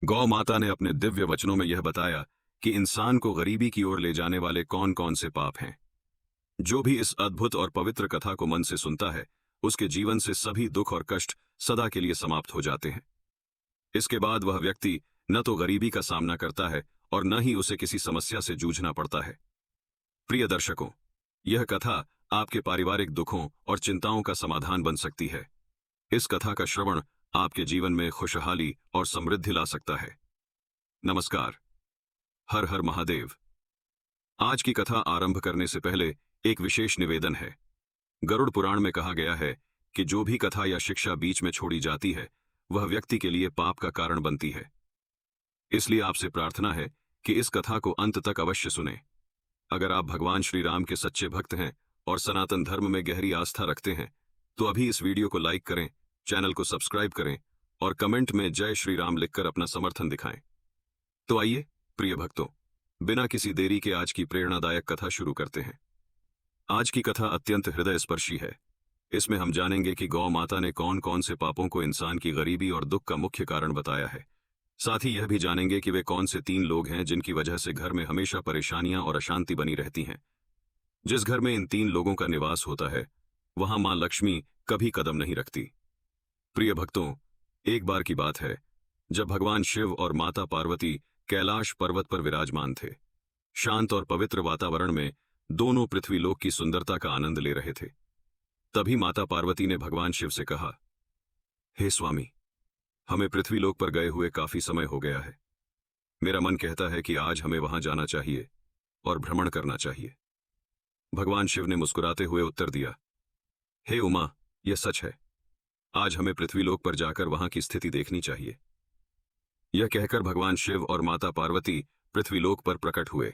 गौ माता ने अपने दिव्य वचनों में यह बताया कि इंसान को गरीबी की ओर ले जाने वाले कौन कौन से पाप हैं। जो भी इस अद्भुत और पवित्र कथा को मन से सुनता है, उसके जीवन से सभी दुख और कष्ट सदा के लिए समाप्त हो जाते हैं। इसके बाद वह व्यक्ति न तो गरीबी का सामना करता है और न ही उसे किसी समस्या से जूझना पड़ता है। प्रिय दर्शकों, यह कथा आपके पारिवारिक दुखों और चिंताओं का समाधान बन सकती है। इस कथा का श्रवण आपके जीवन में खुशहाली और समृद्धि ला सकता है। नमस्कार। हर हर महादेव। आज की कथा आरंभ करने से पहले एक विशेष निवेदन है। गरुड़ पुराण में कहा गया है कि जो भी कथा या शिक्षा बीच में छोड़ी जाती है, वह व्यक्ति के लिए पाप का कारण बनती है। इसलिए आपसे प्रार्थना है कि इस कथा को अंत तक अवश्य सुनें। अगर आप भगवान श्री राम के सच्चे भक्त हैं और सनातन धर्म में गहरी आस्था रखते हैं, तो अभी इस वीडियो को लाइक करें, चैनल को सब्सक्राइब करें और कमेंट में जय श्री राम लिखकर अपना समर्थन दिखाएं। तो आइए प्रिय भक्तों, बिना किसी देरी के आज की प्रेरणादायक कथा शुरू करते हैं। आज की कथा अत्यंत हृदयस्पर्शी है। इसमें हम जानेंगे कि गौ माता ने कौन कौन से पापों को इंसान की गरीबी और दुख का मुख्य कारण बताया है। साथ ही यह भी जानेंगे कि वे कौन से 3 लोग हैं जिनकी वजह से घर में हमेशा परेशानियां और अशांति बनी रहती हैं। जिस घर में इन 3 लोगों का निवास होता है, वहां मां लक्ष्मी कभी कदम नहीं रखती। प्रिय भक्तों, एक बार की बात है जब भगवान शिव और माता पार्वती कैलाश पर्वत पर विराजमान थे। शांत और पवित्र वातावरण में दोनों पृथ्वीलोक की सुंदरता का आनंद ले रहे थे। तभी माता पार्वती ने भगवान शिव से कहा, हे स्वामी, हमें पृथ्वीलोक पर गए हुए काफी समय हो गया है। मेरा मन कहता है कि आज हमें वहां जाना चाहिए और भ्रमण करना चाहिए। भगवान शिव ने मुस्कुराते हुए उत्तर दिया, हे उमा, यह सच है। आज हमें पृथ्वीलोक पर जाकर वहां की स्थिति देखनी चाहिए। यह कहकर भगवान शिव और माता पार्वती पृथ्वीलोक पर प्रकट हुए।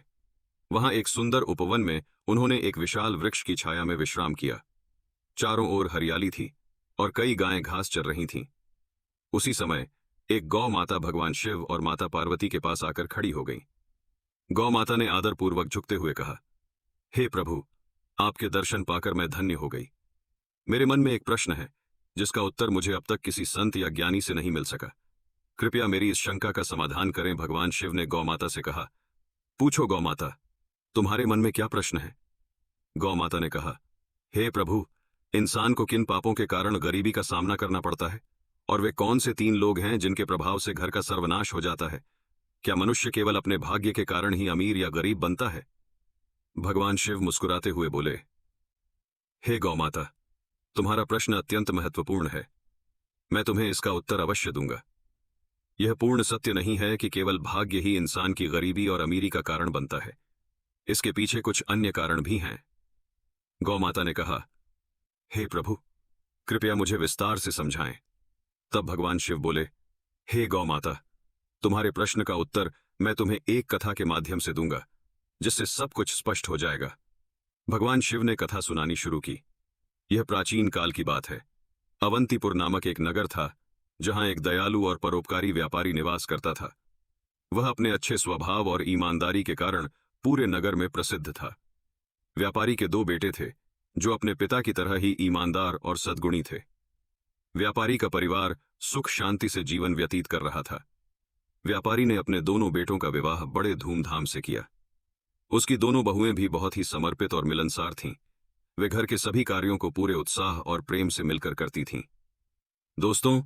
वहां एक सुंदर उपवन में उन्होंने एक विशाल वृक्ष की छाया में विश्राम किया। चारों ओर हरियाली थी और कई गायें घास चर रही थीं। उसी समय एक गौ माता भगवान शिव और माता पार्वती के पास आकर खड़ी हो गई। गौ माता ने आदरपूर्वक झुकते हुए कहा, हे प्रभु, आपके दर्शन पाकर मैं धन्य हो गई। मेरे मन में एक प्रश्न है जिसका उत्तर मुझे अब तक किसी संत या ज्ञानी से नहीं मिल सका। कृपया मेरी इस शंका का समाधान करें। भगवान शिव ने गौ माता से कहा, पूछो गौ माता, तुम्हारे मन में क्या प्रश्न है? गौ माता ने कहा, हे प्रभु, इंसान को किन पापों के कारण गरीबी का सामना करना पड़ता है और वे कौन से 3 लोग हैं जिनके प्रभाव से घर का सर्वनाश हो जाता है? क्या मनुष्य केवल अपने भाग्य के कारण ही अमीर या गरीब बनता है? भगवान शिव मुस्कुराते हुए बोले, हे गौ माता, तुम्हारा प्रश्न अत्यंत महत्वपूर्ण है। मैं तुम्हें इसका उत्तर अवश्य दूंगा। यह पूर्ण सत्य नहीं है कि केवल भाग्य ही इंसान की गरीबी और अमीरी का कारण बनता है। इसके पीछे कुछ अन्य कारण भी हैं। गौ माता ने कहा, हे प्रभु, कृपया मुझे विस्तार से समझाएं। तब भगवान शिव बोले, हे गौ माता, तुम्हारे प्रश्न का उत्तर मैं तुम्हें एक कथा के माध्यम से दूंगा, जिससे सब कुछ स्पष्ट हो जाएगा। भगवान शिव ने कथा सुनानी शुरू की। यह प्राचीन काल की बात है। अवंतीपुर नामक एक नगर था, जहां एक दयालु और परोपकारी व्यापारी निवास करता था। वह अपने अच्छे स्वभाव और ईमानदारी के कारण पूरे नगर में प्रसिद्ध था। व्यापारी के 2 बेटे थे, जो अपने पिता की तरह ही ईमानदार और सद्गुणी थे। व्यापारी का परिवार सुख शांति से जीवन व्यतीत कर रहा था। व्यापारी ने अपने दोनों बेटों का विवाह बड़े धूमधाम से किया। उसकी दोनों बहुएं भी बहुत ही समर्पित और मिलनसार थीं। वे घर के सभी कार्यों को पूरे उत्साह और प्रेम से मिलकर करती थीं। दोस्तों,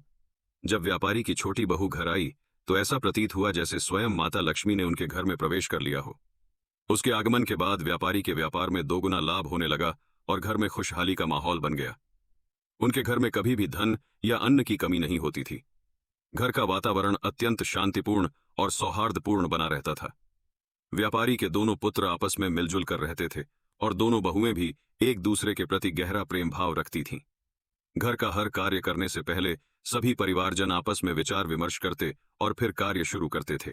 जब व्यापारी की छोटी बहू घर आई तो ऐसा प्रतीत हुआ जैसे स्वयं माता लक्ष्मी ने उनके घर में प्रवेश कर लिया हो। उसके आगमन के बाद व्यापारी के व्यापार में 2 गुना लाभ होने लगा और घर में खुशहाली का माहौल बन गया। उनके घर में कभी भी धन या अन्न की कमी नहीं होती थी। घर का वातावरण अत्यंत शांतिपूर्ण और सौहार्दपूर्ण बना रहता था। व्यापारी के दोनों पुत्र आपस में मिलजुल कर रहते थे और दोनों बहुएं भी एक दूसरे के प्रति गहरा प्रेम भाव रखती थीं। घर का हर कार्य करने से पहले सभी परिवारजन आपस में विचार विमर्श करते और फिर कार्य शुरू करते थे।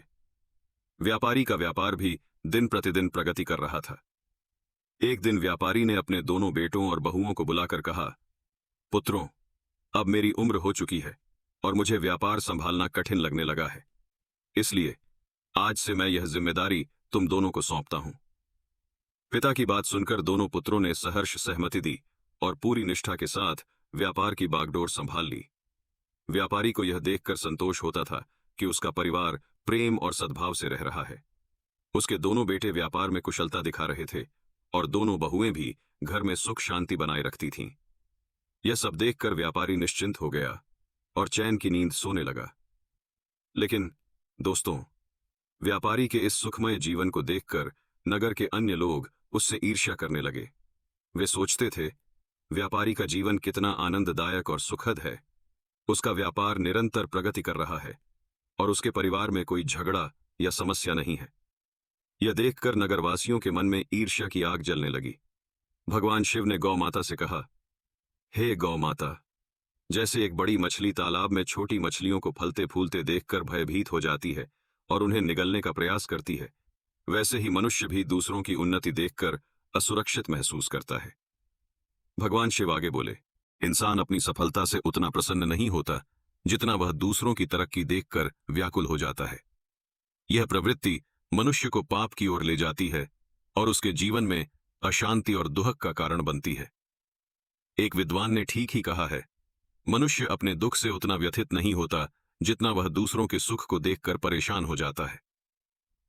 व्यापारी का व्यापार भी दिन प्रतिदिन प्रगति कर रहा था। एक दिन व्यापारी ने अपने दोनों बेटों और बहुओं को बुलाकर कहा, पुत्रों, अब मेरी उम्र हो चुकी है और मुझे व्यापार संभालना कठिन लगने लगा है। इसलिए आज से मैं यह जिम्मेदारी तुम दोनों को सौंपता हूं। पिता की बात सुनकर दोनों पुत्रों ने सहर्ष सहमति दी और पूरी निष्ठा के साथ व्यापार की बागडोर संभाल ली। व्यापारी को यह देखकर संतोष होता था कि उसका परिवार प्रेम और सद्भाव से रह रहा है। उसके दोनों बेटे व्यापार में कुशलता दिखा रहे थे और दोनों बहुएं भी घर में सुख शांति बनाए रखती थीं। यह सब देखकर व्यापारी निश्चिंत हो गया और चैन की नींद सोने लगा। लेकिन दोस्तों, व्यापारी के इस सुखमय जीवन को देखकर नगर के अन्य लोग उससे ईर्ष्या करने लगे। वे सोचते थे, व्यापारी का जीवन कितना आनंददायक और सुखद है। उसका व्यापार निरंतर प्रगति कर रहा है और उसके परिवार में कोई झगड़ा या समस्या नहीं है। यह देखकर नगरवासियों के मन में ईर्ष्या की आग जलने लगी। भगवान शिव ने गौ माता से कहा, हे गौ माता, जैसे एक बड़ी मछली तालाब में छोटी मछलियों को फलते फूलते देखकर भयभीत हो जाती है और उन्हें निगलने का प्रयास करती है, वैसे ही मनुष्य भी दूसरों की उन्नति देखकर असुरक्षित महसूस करता है। भगवान शिव आगे बोले, इंसान अपनी सफलता से उतना प्रसन्न नहीं होता जितना वह दूसरों की तरक्की देखकर व्याकुल हो जाता है। यह प्रवृत्ति मनुष्य को पाप की ओर ले जाती है और उसके जीवन में अशांति और दुहक का कारण बनती है। एक विद्वान ने ठीक ही कहा है, मनुष्य अपने दुख से उतना व्यथित नहीं होता जितना वह दूसरों के सुख को देखकर परेशान हो जाता है।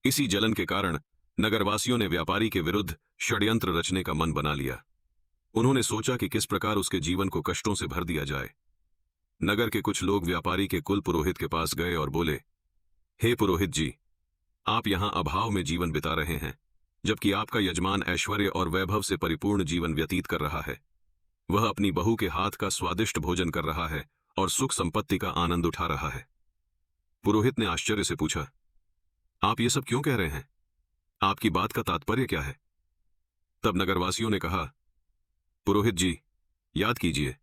इसी जलन के कारण नगरवासियों ने व्यापारी के विरुद्ध षड्यंत्र रचने का मन बना लिया। उन्होंने सोचा कि किस प्रकार उसके जीवन को कष्टों से भर दिया जाए। नगर के कुछ लोग व्यापारी के कुल पुरोहित के पास गए और बोले, हे पुरोहित जी, आप यहां अभाव में जीवन बिता रहे हैं, जबकि आपका यजमान ऐश्वर्य और वैभव से परिपूर्ण जीवन व्यतीत कर रहा है। वह अपनी बहू के हाथ का स्वादिष्ट भोजन कर रहा है और सुख संपत्ति का आनंद उठा रहा है। पुरोहित ने आश्चर्य से पूछा, आप ये सब क्यों कह रहे हैं? आपकी बात का तात्पर्य क्या है? तब नगरवासियों ने कहा, पुरोहित जी, याद कीजिए,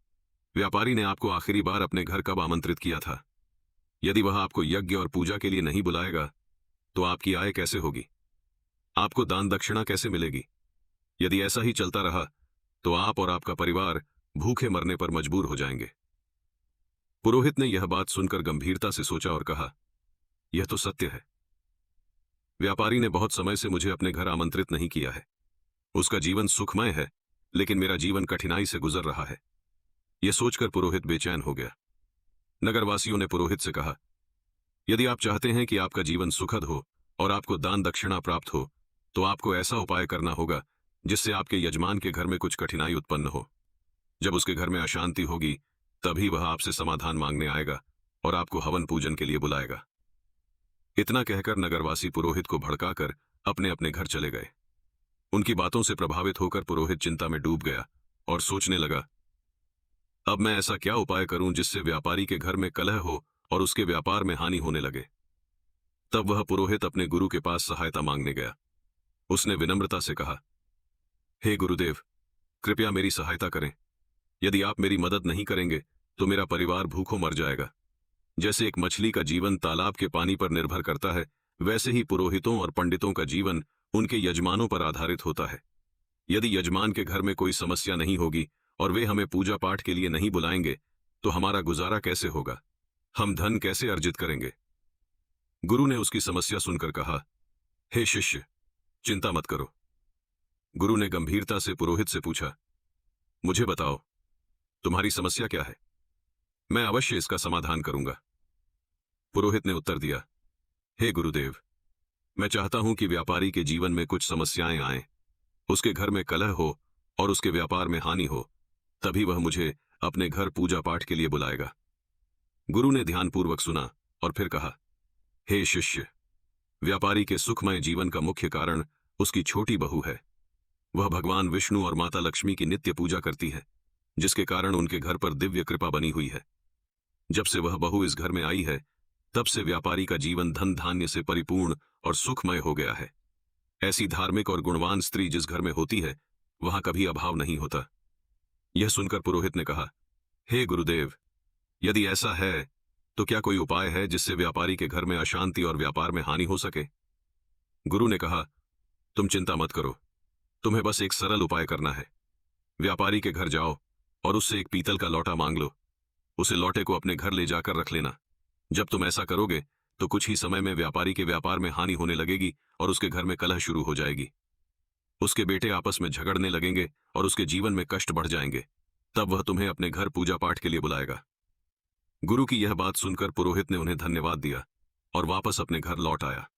व्यापारी ने आपको आखिरी बार अपने घर कब आमंत्रित किया था? यदि वह आपको यज्ञ और पूजा के लिए नहीं बुलाएगा तो आपकी आय कैसे होगी? आपको दान दक्षिणा कैसे मिलेगी? यदि ऐसा ही चलता रहा तो आप और आपका परिवार भूखे मरने पर मजबूर हो जाएंगे। पुरोहित ने यह बात सुनकर गंभीरता से सोचा और कहा, यह तो सत्य है। व्यापारी ने बहुत समय से मुझे अपने घर आमंत्रित नहीं किया है। उसका जीवन सुखमय है, लेकिन मेरा जीवन कठिनाई से गुजर रहा है। यह सोचकर पुरोहित बेचैन हो गया। नगरवासियों ने पुरोहित से कहा, यदि आप चाहते हैं कि आपका जीवन सुखद हो और आपको दान दक्षिणा प्राप्त हो, तो आपको ऐसा उपाय करना होगा जिससे आपके यजमान के घर में कुछ कठिनाई उत्पन्न हो। जब उसके घर में अशांति होगी, तभी वह आपसे समाधान मांगने आएगा और आपको हवन पूजन के लिए बुलाएगा। इतना कहकर नगरवासी पुरोहित को भड़काकर अपने अपने घर चले गए। उनकी बातों से प्रभावित होकर पुरोहित चिंता में डूब गया और सोचने लगा, अब मैं ऐसा क्या उपाय करूं जिससे व्यापारी के घर में कलह हो और उसके व्यापार में हानि होने लगे। तब वह पुरोहित अपने गुरु के पास सहायता मांगने गया। उसने विनम्रता से कहा, हे गुरुदेव, कृपया मेरी सहायता करें। यदि आप मेरी मदद नहीं करेंगे तो मेरा परिवार भूखों मर जाएगा। जैसे एक मछली का जीवन तालाब के पानी पर निर्भर करता है, वैसे ही पुरोहितों और पंडितों का जीवन उनके यजमानों पर आधारित होता है। यदि यजमान के घर में कोई समस्या नहीं होगी और वे हमें पूजा पाठ के लिए नहीं बुलाएंगे तो हमारा गुजारा कैसे होगा? हम धन कैसे अर्जित करेंगे? गुरु ने उसकी समस्या सुनकर कहा, हे शिष्य, चिंता मत करो। गुरु ने गंभीरता से पुरोहित से पूछा, मुझे बताओ, तुम्हारी समस्या क्या है? मैं अवश्य इसका समाधान करूंगा। पुरोहित ने उत्तर दिया, हे गुरुदेव, मैं चाहता हूं कि व्यापारी के जीवन में कुछ समस्याएं आएं, उसके घर में कलह हो और उसके व्यापार में हानि हो, तभी वह मुझे अपने घर पूजा पाठ के लिए बुलाएगा। गुरु ने ध्यानपूर्वक सुना और फिर कहा, हे शिष्य, व्यापारी के सुखमय जीवन का मुख्य कारण उसकी छोटी बहू है। वह भगवान विष्णु और माता लक्ष्मी की नित्य पूजा करती है, जिसके कारण उनके घर पर दिव्य कृपा बनी हुई है। जब से वह बहू इस घर में आई है, तब से व्यापारी का जीवन धन धान्य से परिपूर्ण और सुखमय हो गया है। ऐसी धार्मिक और गुणवान स्त्री जिस घर में होती है, वहां कभी अभाव नहीं होता। यह सुनकर पुरोहित ने कहा, हे गुरुदेव, यदि ऐसा है तो क्या कोई उपाय है जिससे व्यापारी के घर में अशांति और व्यापार में हानि हो सके? गुरु ने कहा, तुम चिंता मत करो, तुम्हें बस एक सरल उपाय करना है। व्यापारी के घर जाओ और उससे एक पीतल का लौटा मांग लो। उसे लौटे को अपने घर ले जाकर रख लेना। जब तुम ऐसा करोगे तो कुछ ही समय में व्यापारी के व्यापार में हानि होने लगेगी और उसके घर में कलह शुरू हो जाएगी। उसके बेटे आपस में झगड़ने लगेंगे और उसके जीवन में कष्ट बढ़ जाएंगे। तब वह तुम्हें अपने घर पूजा पाठ के लिए बुलाएगा। गुरु की यह बात सुनकर पुरोहित ने उन्हें धन्यवाद दिया और वापस अपने घर लौट आया।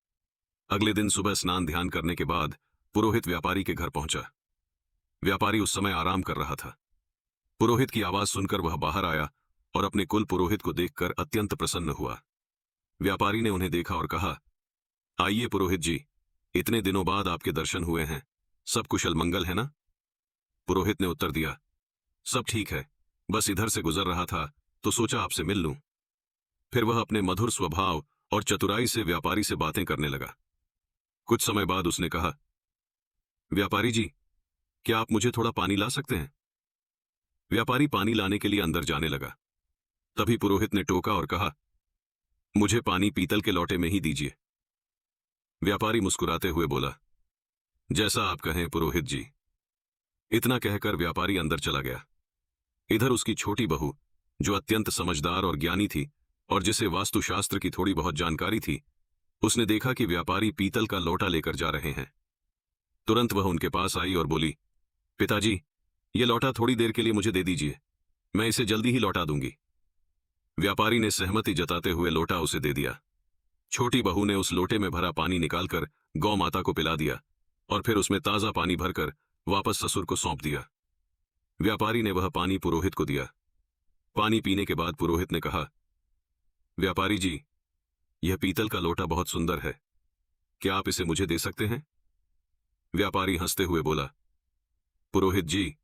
अगले दिन सुबह स्नान ध्यान करने के बाद पुरोहित व्यापारी के घर पहुंचा। व्यापारी उस समय आराम कर रहा था। पुरोहित की आवाज सुनकर वह बाहर आया और अपने कुल पुरोहित को देखकर अत्यंत प्रसन्न हुआ। व्यापारी ने उन्हें देखा और कहा, आइए पुरोहित जी, इतने दिनों बाद आपके दर्शन हुए हैं, सब कुशल मंगल है ना? पुरोहित ने उत्तर दिया, सब ठीक है, बस इधर से गुजर रहा था तो सोचा आपसे मिल लूं। फिर वह अपने मधुर स्वभाव और चतुराई से व्यापारी से बातें करने लगा। कुछ समय बाद उसने कहा, व्यापारी जी, क्या आप मुझे थोड़ा पानी ला सकते हैं? व्यापारी पानी लाने के लिए अंदर जाने लगा। तभी पुरोहित ने टोका और कहा, मुझे पानी पीतल के लोटे में ही दीजिए। व्यापारी मुस्कुराते हुए बोला, जैसा आप कहें पुरोहित जी। इतना कहकर व्यापारी अंदर चला गया। इधर उसकी छोटी बहू, जो अत्यंत समझदार और ज्ञानी थी और जिसे वास्तुशास्त्र की थोड़ी बहुत जानकारी थी, उसने देखा कि व्यापारी पीतल का लोटा लेकर जा रहे हैं। तुरंत वह उनके पास आई और बोली, पिताजी, ये लोटा थोड़ी देर के लिए मुझे दे दीजिए, मैं इसे जल्दी ही लौटा दूंगी। व्यापारी ने सहमति जताते हुए लोटा उसे दे दिया। छोटी बहू ने उस लोटे में भरा पानी निकालकर गौ माता को पिला दिया और फिर उसमें ताजा पानी भरकर वापस ससुर को सौंप दिया। व्यापारी ने वह पानी पुरोहित को दिया। पानी पीने के बाद पुरोहित ने कहा, व्यापारी जी, यह पीतल का लोटा बहुत सुंदर है, क्या आप इसे मुझे दे सकते हैं? व्यापारी हंसते हुए बोला, पुरोहित जी,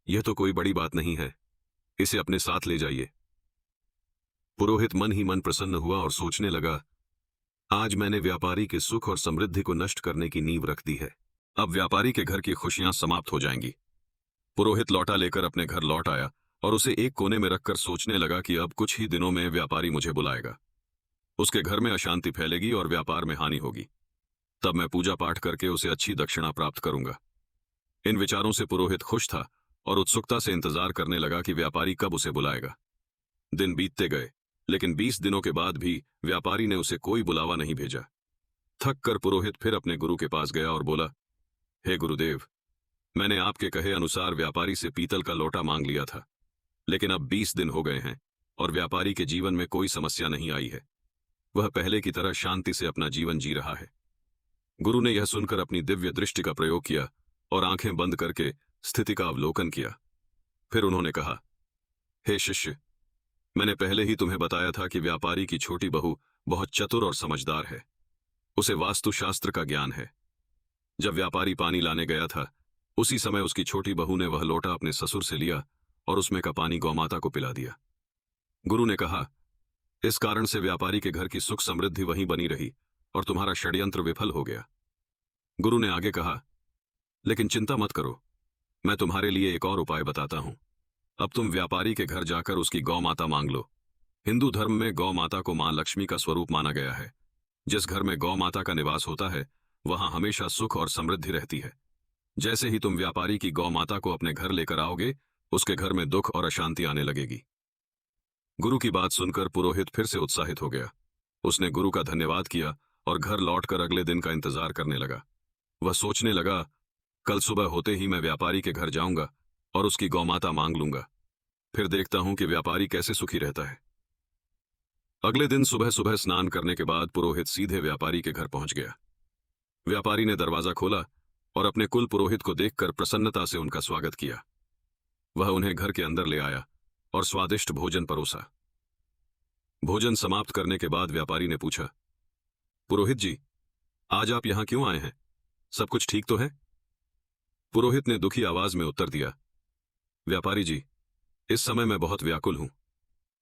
यह तो कोई बड़ी बात नहीं है, इसे अपने साथ ले जाइए। पुरोहित मन ही मन प्रसन्न हुआ और सोचने लगा, आज मैंने व्यापारी के सुख और समृद्धि को नष्ट करने की नींव रख दी है, अब व्यापारी के घर की खुशियां समाप्त हो जाएंगी। पुरोहित लौटा लेकर अपने घर लौट आया और उसे एक कोने में रखकर सोचने लगा कि अब कुछ ही दिनों में व्यापारी मुझे बुलाएगा, उसके घर में अशांति फैलेगी और व्यापार में हानि होगी, तब मैं पूजा पाठ करके उसे अच्छी दक्षिणा प्राप्त करूंगा। इन विचारों से पुरोहित खुश था और उत्सुकता से इंतजार करने लगा कि व्यापारी कब उसे बुलाएगा। दिन बीतते गए, लेकिन 20 दिनों के बाद भी व्यापारी ने उसे कोई बुलावा नहीं भेजा। थक कर पुरोहित फिर अपने गुरु के पास गया और बोला, हे गुरुदेव, मैंने आपके कहे अनुसार व्यापारी से पीतल का लोटा मांग लिया था, लेकिन अब 20 दिन हो गए हैं और व्यापारी के जीवन में कोई समस्या नहीं आई है, वह पहले की तरह शांति से अपना जीवन जी रहा है। गुरु ने यह सुनकर अपनी दिव्य दृष्टि का प्रयोग किया और आंखें बंद करके स्थिति का अवलोकन किया। फिर उन्होंने कहा, हे शिष्य, मैंने पहले ही तुम्हें बताया था कि व्यापारी की छोटी बहू बहुत चतुर और समझदार है, उसे वास्तुशास्त्र का ज्ञान है। जब व्यापारी पानी लाने गया था, उसी समय उसकी छोटी बहू ने वह लोटा अपने ससुर से लिया और उसमें का पानी गौमाता को पिला दिया। गुरु ने कहा, इस कारण से व्यापारी के घर की सुख समृद्धि वहीं बनी रही और तुम्हारा षड्यंत्र विफल हो गया। गुरु ने आगे कहा, लेकिन चिंता मत करो, मैं तुम्हारे लिए एक और उपाय बताता हूं। अब तुम व्यापारी के घर जाकर उसकी गौ माता मांग लो। हिंदू धर्म में गौ माता को मां लक्ष्मी का स्वरूप माना गया है। जिस घर में गौ माता का निवास होता है, वहां हमेशा सुख और समृद्धि रहती है। जैसे ही तुम व्यापारी की गौ माता को अपने घर लेकर आओगे, उसके घर में दुख और अशांति आने लगेगी। गुरु की बात सुनकर पुरोहित फिर से उत्साहित हो गया। उसने गुरु का धन्यवाद किया और घर लौटकर अगले दिन का इंतजार करने लगा। वह सोचने लगा, कल सुबह होते ही मैं व्यापारी के घर जाऊंगा और उसकी गौमाता मांग लूंगा, फिर देखता हूं कि व्यापारी कैसे सुखी रहता है। अगले दिन सुबह सुबह स्नान करने के बाद पुरोहित सीधे व्यापारी के घर पहुंच गया। व्यापारी ने दरवाजा खोला और अपने कुल पुरोहित को देखकर प्रसन्नता से उनका स्वागत किया। वह उन्हें घर के अंदर ले आया और स्वादिष्ट भोजन परोसा। भोजन समाप्त करने के बाद व्यापारी ने पूछा, पुरोहित जी, आज आप यहां क्यों आए हैं? सब कुछ ठीक तो है? पुरोहित ने दुखी आवाज में उत्तर दिया, व्यापारी जी, इस समय मैं बहुत व्याकुल हूं।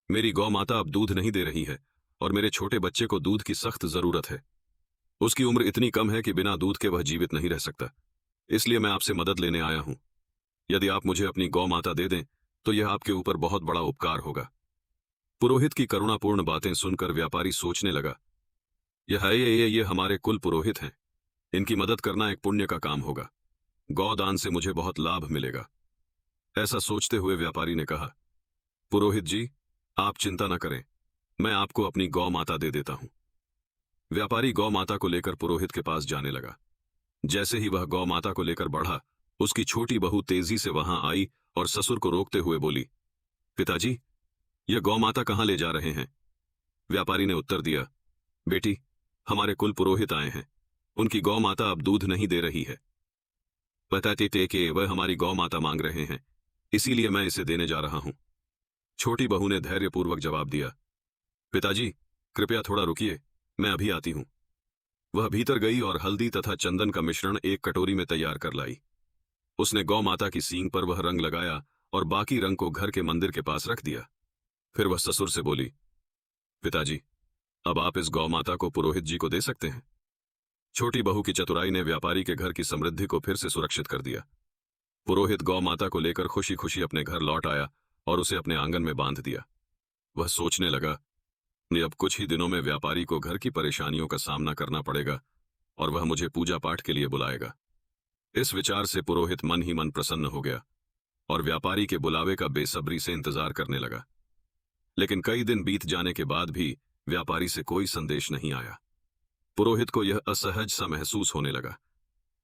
मेरी गौ माता अब दूध नहीं दे रही है और मेरे छोटे बच्चे को दूध की सख्त जरूरत है। उसकी उम्र इतनी कम है कि बिना दूध के वह जीवित नहीं रह सकता, इसलिए मैं आपसे मदद लेने आया हूं। यदि आप मुझे अपनी गौ माता दे दें तो यह आपके ऊपर बहुत बड़ा उपकार होगा। पुरोहित की करुणापूर्ण बातें सुनकर व्यापारी सोचने लगा, ये हमारे कुल पुरोहित हैं, इनकी मदद करना एक पुण्य का काम होगा, गौदान से मुझे बहुत लाभ मिलेगा। ऐसा सोचते हुए व्यापारी ने कहा, पुरोहित जी, आप चिंता न करें, मैं आपको अपनी गौ माता दे देता हूं। व्यापारी गौ माता को लेकर पुरोहित के पास जाने लगा। जैसे ही वह गौ माता को लेकर बढ़ा, उसकी छोटी बहू तेजी से वहां आई और ससुर को रोकते हुए बोली, पिताजी, यह गौ माता कहां ले जा रहे हैं? व्यापारी ने उत्तर दिया, बेटी, हमारे कुल पुरोहित आए हैं। उनकी गौ माता अब दूध नहीं दे रही है। बताते थे कि वह हमारी गौ माता मांग रहे हैं, इसीलिए मैं इसे देने जा रहा हूं। छोटी बहू ने धैर्यपूर्वक जवाब दिया। पिताजी, कृपया थोड़ा रुकिए, मैं अभी आती हूं। वह भीतर गई और हल्दी तथा चंदन का मिश्रण एक कटोरी में तैयार कर लाई। उसने गौ माता की सींग पर वह रंग लगाया और बाकी रंग को घर के मंदिर के पास रख दिया। फिर वह ससुर से बोली, पिताजी, अब आप इस गौ माता को पुरोहित जी को दे सकते हैं। छोटी बहू की चतुराई ने व्यापारी के घर की समृद्धि को फिर से सुरक्षित कर दिया। पुरोहित गौ माता को लेकर खुशी खुशी अपने घर लौट आया और उसे अपने आंगन में बांध दिया। वह सोचने लगा, नहीं, अब कुछ ही दिनों में व्यापारी को घर की परेशानियों का सामना करना पड़ेगा और वह मुझे पूजा पाठ के लिए बुलाएगा। इस विचार से पुरोहित मन ही मन प्रसन्न हो गया और व्यापारी के बुलावे का बेसब्री से इंतजार करने लगा। लेकिन कई दिन बीत जाने के बाद भी व्यापारी से कोई संदेश नहीं आया। पुरोहित को यह असहज सा महसूस होने लगा।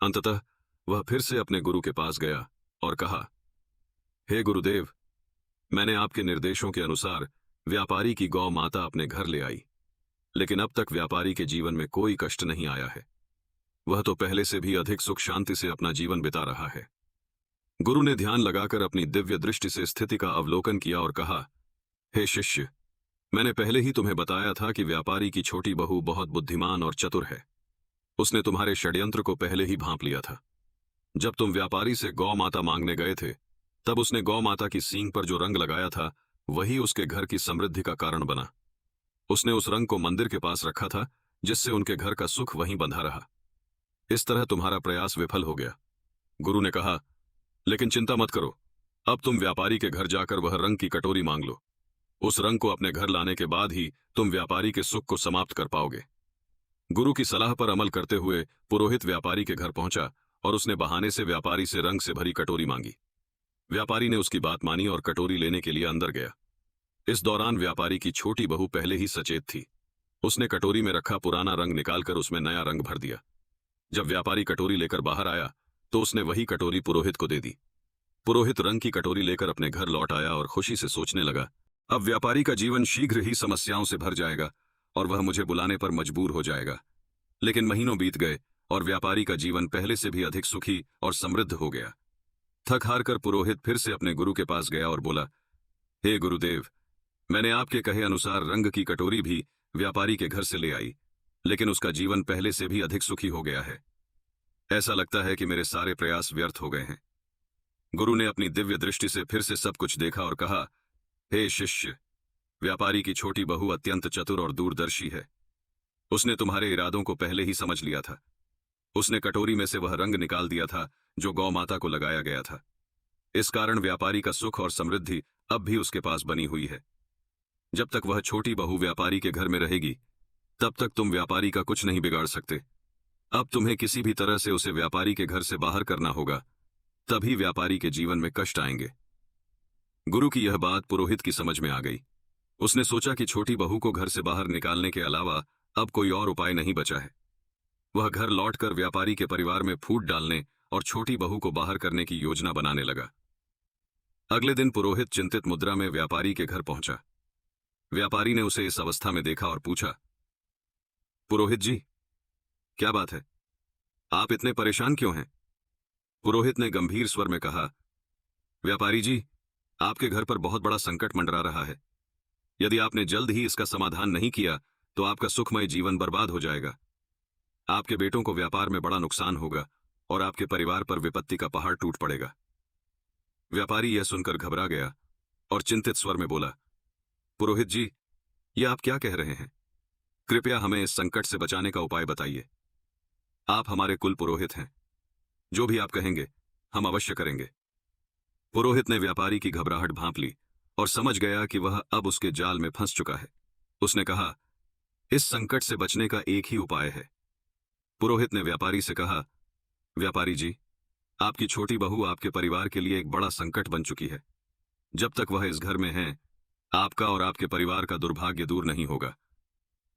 अंततः वह फिर से अपने गुरु के पास गया और कहा, हे गुरुदेव, मैंने आपके निर्देशों के अनुसार व्यापारी की गौ माता अपने घर ले आई, लेकिन अब तक व्यापारी के जीवन में कोई कष्ट नहीं आया है। वह तो पहले से भी अधिक सुख शांति से अपना जीवन बिता रहा है। गुरु ने ध्यान लगाकर अपनी दिव्य दृष्टि से स्थिति का अवलोकन किया और कहा, हे शिष्य, मैंने पहले ही तुम्हें बताया था कि व्यापारी की छोटी बहू बहुत बुद्धिमान और चतुर है। उसने तुम्हारे षड्यंत्र को पहले ही भांप लिया था। जब तुम व्यापारी से गौ माता मांगने गए थे, तब उसने गौ माता की सींग पर जो रंग लगाया था, वही उसके घर की समृद्धि का कारण बना। उसने उस रंग को मंदिर के पास रखा था, जिससे उनके घर का सुख वहीं बंधा रहा। इस तरह तुम्हारा प्रयास विफल हो गया। गुरु ने कहा, लेकिन चिंता मत करो, अब तुम व्यापारी के घर जाकर वह रंग की कटोरी मांग लो। उस रंग को अपने घर लाने के बाद ही तुम व्यापारी के सुख को समाप्त कर पाओगे। गुरु की सलाह पर अमल करते हुए पुरोहित व्यापारी के घर पहुंचा और उसने बहाने से व्यापारी से रंग से भरी कटोरी मांगी। व्यापारी ने उसकी बात मानी और कटोरी लेने के लिए अंदर गया। इस दौरान व्यापारी की छोटी बहू पहले ही सचेत थी। उसने कटोरी में रखा पुराना रंग निकालकर उसमें नया रंग भर दिया। जब व्यापारी कटोरी लेकर बाहर आया तो उसने वही कटोरी पुरोहित को दे दी। पुरोहित रंग की कटोरी लेकर अपने घर लौट आया और खुशी से सोचने लगा, अब व्यापारी का जीवन शीघ्र ही समस्याओं से भर जाएगा और वह मुझे बुलाने पर मजबूर हो जाएगा। लेकिन महीनों बीत गए और व्यापारी का जीवन पहले से भी अधिक सुखी और समृद्ध हो गया। थक हार कर पुरोहित फिर से अपने गुरु के पास गया और बोला, हे गुरुदेव, मैंने आपके कहे अनुसार रंग की कटोरी भी व्यापारी के घर से ले आई, लेकिन उसका जीवन पहले से भी अधिक सुखी हो गया है। ऐसा लगता है कि मेरे सारे प्रयास व्यर्थ हो गए हैं। गुरु ने अपनी दिव्य दृष्टि से फिर से सब कुछ देखा और कहा, हे शिष्य, व्यापारी की छोटी बहू अत्यंत चतुर और दूरदर्शी है। उसने तुम्हारे इरादों को पहले ही समझ लिया था। उसने कटोरी में से वह रंग निकाल दिया था जो गौ माता को लगाया गया था। इस कारण व्यापारी का सुख और समृद्धि अब भी उसके पास बनी हुई है। जब तक वह छोटी बहू व्यापारी के घर में रहेगी, तब तक तुम व्यापारी का कुछ नहीं बिगाड़ सकते। अब तुम्हें किसी भी तरह से उसे व्यापारी के घर से बाहर करना होगा, तभी व्यापारी के जीवन में कष्ट आएंगे। गुरु की यह बात पुरोहित की समझ में आ गई। उसने सोचा कि छोटी बहू को घर से बाहर निकालने के अलावा अब कोई और उपाय नहीं बचा है। वह घर लौटकर व्यापारी के परिवार में फूट डालने और छोटी बहू को बाहर करने की योजना बनाने लगा। अगले दिन पुरोहित चिंतित मुद्रा में व्यापारी के घर पहुंचा। व्यापारी ने उसे इस अवस्था में देखा और पूछा, पुरोहित जी, क्या बात है? आप इतने परेशान क्यों हैं? पुरोहित ने गंभीर स्वर में कहा, व्यापारी जी, आपके घर पर बहुत बड़ा संकट मंडरा रहा है। यदि आपने जल्द ही इसका समाधान नहीं किया तो आपका सुखमय जीवन बर्बाद हो जाएगा। आपके बेटों को व्यापार में बड़ा नुकसान होगा और आपके परिवार पर विपत्ति का पहाड़ टूट पड़ेगा। व्यापारी यह सुनकर घबरा गया और चिंतित स्वर में बोला, पुरोहित जी, यह आप क्या कह रहे हैं? कृपया हमें इस संकट से बचाने का उपाय बताइए। आप हमारे कुल पुरोहित हैं। जो भी आप कहेंगे हम अवश्य करेंगे। पुरोहित ने व्यापारी की घबराहट भांप ली और समझ गया कि वह अब उसके जाल में फंस चुका है। उसने कहा, इस संकट से बचने का एक ही उपाय है। पुरोहित ने व्यापारी से कहा, व्यापारी जी, आपकी छोटी बहू आपके परिवार के लिए एक बड़ा संकट बन चुकी है। जब तक वह इस घर में है, आपका और आपके परिवार का दुर्भाग्य दूर नहीं होगा।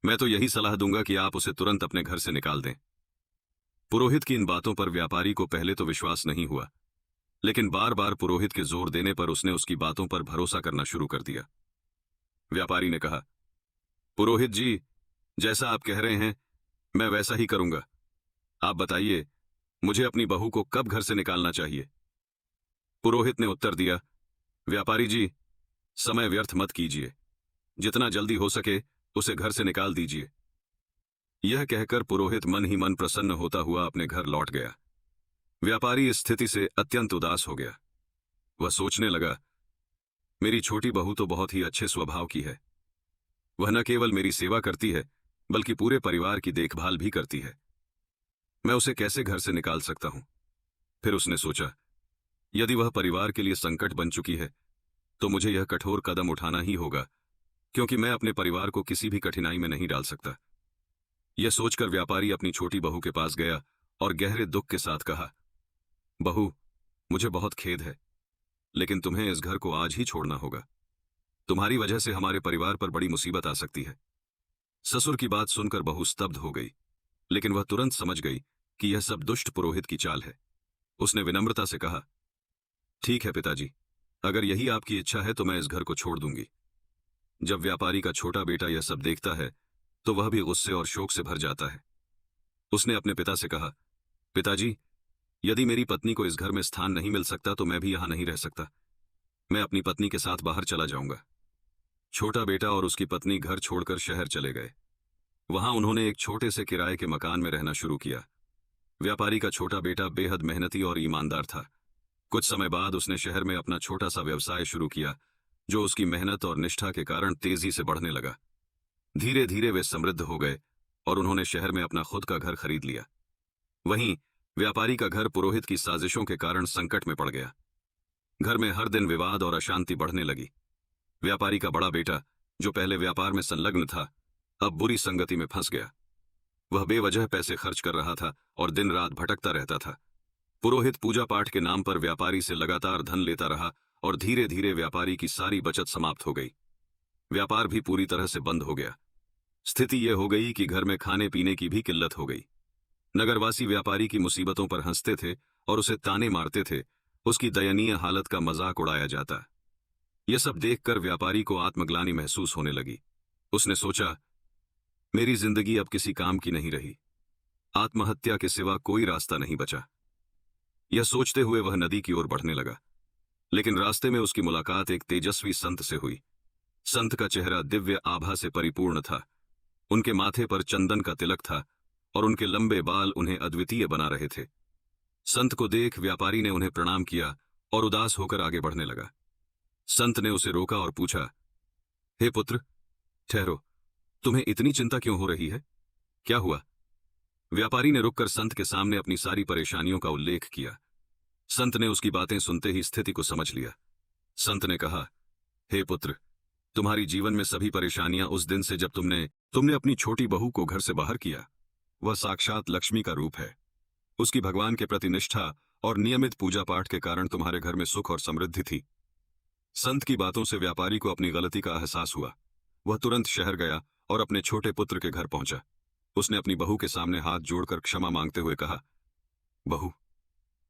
मैं तो यही सलाह दूंगा कि आप उसे तुरंत अपने घर से निकाल दें। पुरोहित की इन बातों पर व्यापारी को पहले तो विश्वास नहीं हुआ, लेकिन बार बार पुरोहित के जोर देने पर उसने उसकी बातों पर भरोसा करना शुरू कर दिया। व्यापारी ने कहा, पुरोहित जी, जैसा आप कह रहे हैं मैं वैसा ही करूंगा। आप बताइए, मुझे अपनी बहू को कब घर से निकालना चाहिए? पुरोहित ने उत्तर दिया, व्यापारी जी, समय व्यर्थ मत कीजिए। जितना जल्दी हो सके उसे घर से निकाल दीजिए। यह कहकर पुरोहित मन ही मन प्रसन्न होता हुआ अपने घर लौट गया। व्यापारी इस स्थिति से अत्यंत उदास हो गया। वह सोचने लगा, मेरी छोटी बहू तो बहुत ही अच्छे स्वभाव की है। वह न केवल मेरी सेवा करती है बल्कि पूरे परिवार की देखभाल भी करती है। मैं उसे कैसे घर से निकाल सकता हूं? फिर उसने सोचा, यदि वह परिवार के लिए संकट बन चुकी है तो मुझे यह कठोर कदम उठाना ही होगा, क्योंकि मैं अपने परिवार को किसी भी कठिनाई में नहीं डाल सकता। यह सोचकर व्यापारी अपनी छोटी बहू के पास गया और गहरे दुख के साथ कहा, बहू, मुझे बहुत खेद है, लेकिन तुम्हें इस घर को आज ही छोड़ना होगा। तुम्हारी वजह से हमारे परिवार पर बड़ी मुसीबत आ सकती है। ससुर की बात सुनकर बहू स्तब्ध हो गई, लेकिन वह तुरंत समझ गई कि यह सब दुष्ट पुरोहित की चाल है। उसने विनम्रता से कहा, ठीक है पिताजी, अगर यही आपकी इच्छा है तो मैं इस घर को छोड़ दूंगी। जब व्यापारी का छोटा बेटा यह सब देखता है तो वह भी गुस्से और शोक से भर जाता है। उसने अपने पिता से कहा, पिताजी, यदि मेरी पत्नी को इस घर में स्थान नहीं मिल सकता तो मैं भी यहां नहीं रह सकता। मैं अपनी पत्नी के साथ बाहर चला जाऊंगा। छोटा बेटा और उसकी पत्नी घर छोड़कर शहर चले गए। वहां उन्होंने एक छोटे से किराए के मकान में रहना शुरू किया। व्यापारी का छोटा बेटा बेहद मेहनती और ईमानदार था। कुछ समय बाद उसने शहर में अपना छोटा सा व्यवसाय शुरू किया, जो उसकी मेहनत और निष्ठा के कारण तेजी से बढ़ने लगा। धीरे धीरे वे समृद्ध हो गए और उन्होंने शहर में अपना खुद का घर खरीद लिया। वहीं व्यापारी का घर पुरोहित की साजिशों के कारण संकट में पड़ गया। घर में हर दिन विवाद और अशांति बढ़ने लगी। व्यापारी का बड़ा बेटा, जो पहले व्यापार में संलग्न था, अब बुरी संगति में फंस गया। वह बेवजह पैसे खर्च कर रहा था और दिन रात भटकता रहता था। पुरोहित पूजा पाठ के नाम पर व्यापारी से लगातार धन लेता रहा और धीरे धीरे व्यापारी की सारी बचत समाप्त हो गई। व्यापार भी पूरी तरह से बंद हो गया। स्थिति यह हो गई कि घर में खाने पीने की भी किल्लत हो गई। नगरवासी व्यापारी की मुसीबतों पर हंसते थे और उसे ताने मारते थे। उसकी दयनीय हालत का मजाक उड़ाया जाता। यह सब देखकर व्यापारी को आत्मग्लानि महसूस होने लगी। उसने सोचा, मेरी जिंदगी अब किसी काम की नहीं रही। आत्महत्या के सिवा कोई रास्ता नहीं बचा। यह सोचते हुए वह नदी की ओर बढ़ने लगा, लेकिन रास्ते में उसकी मुलाकात एक तेजस्वी संत से हुई। संत का चेहरा दिव्य आभा से परिपूर्ण था। उनके माथे पर चंदन का तिलक था और उनके लंबे बाल उन्हें अद्वितीय बना रहे थे। संत को देख व्यापारी ने उन्हें प्रणाम किया और उदास होकर आगे बढ़ने लगा। संत ने उसे रोका और पूछा, हे पुत्र, ठहरो, तुम्हें इतनी चिंता क्यों हो रही है? क्या हुआ? व्यापारी ने रुककर संत के सामने अपनी सारी परेशानियों का उल्लेख किया। संत ने उसकी बातें सुनते ही स्थिति को समझ लिया। संत ने कहा, हे पुत्र, तुम्हारी जीवन में सभी परेशानियां उस दिन से जब तुमने अपनी छोटी बहू को घर से बाहर किया। वह साक्षात लक्ष्मी का रूप है। उसकी भगवान के प्रति निष्ठा और नियमित पूजा पाठ के कारण तुम्हारे घर में सुख और समृद्धि थी। संत की बातों से व्यापारी को अपनी गलती का एहसास हुआ। वह तुरंत शहर गया और अपने छोटे पुत्र के घर पहुंचा। उसने अपनी बहू के सामने हाथ जोड़कर क्षमा मांगते हुए कहा, बहू,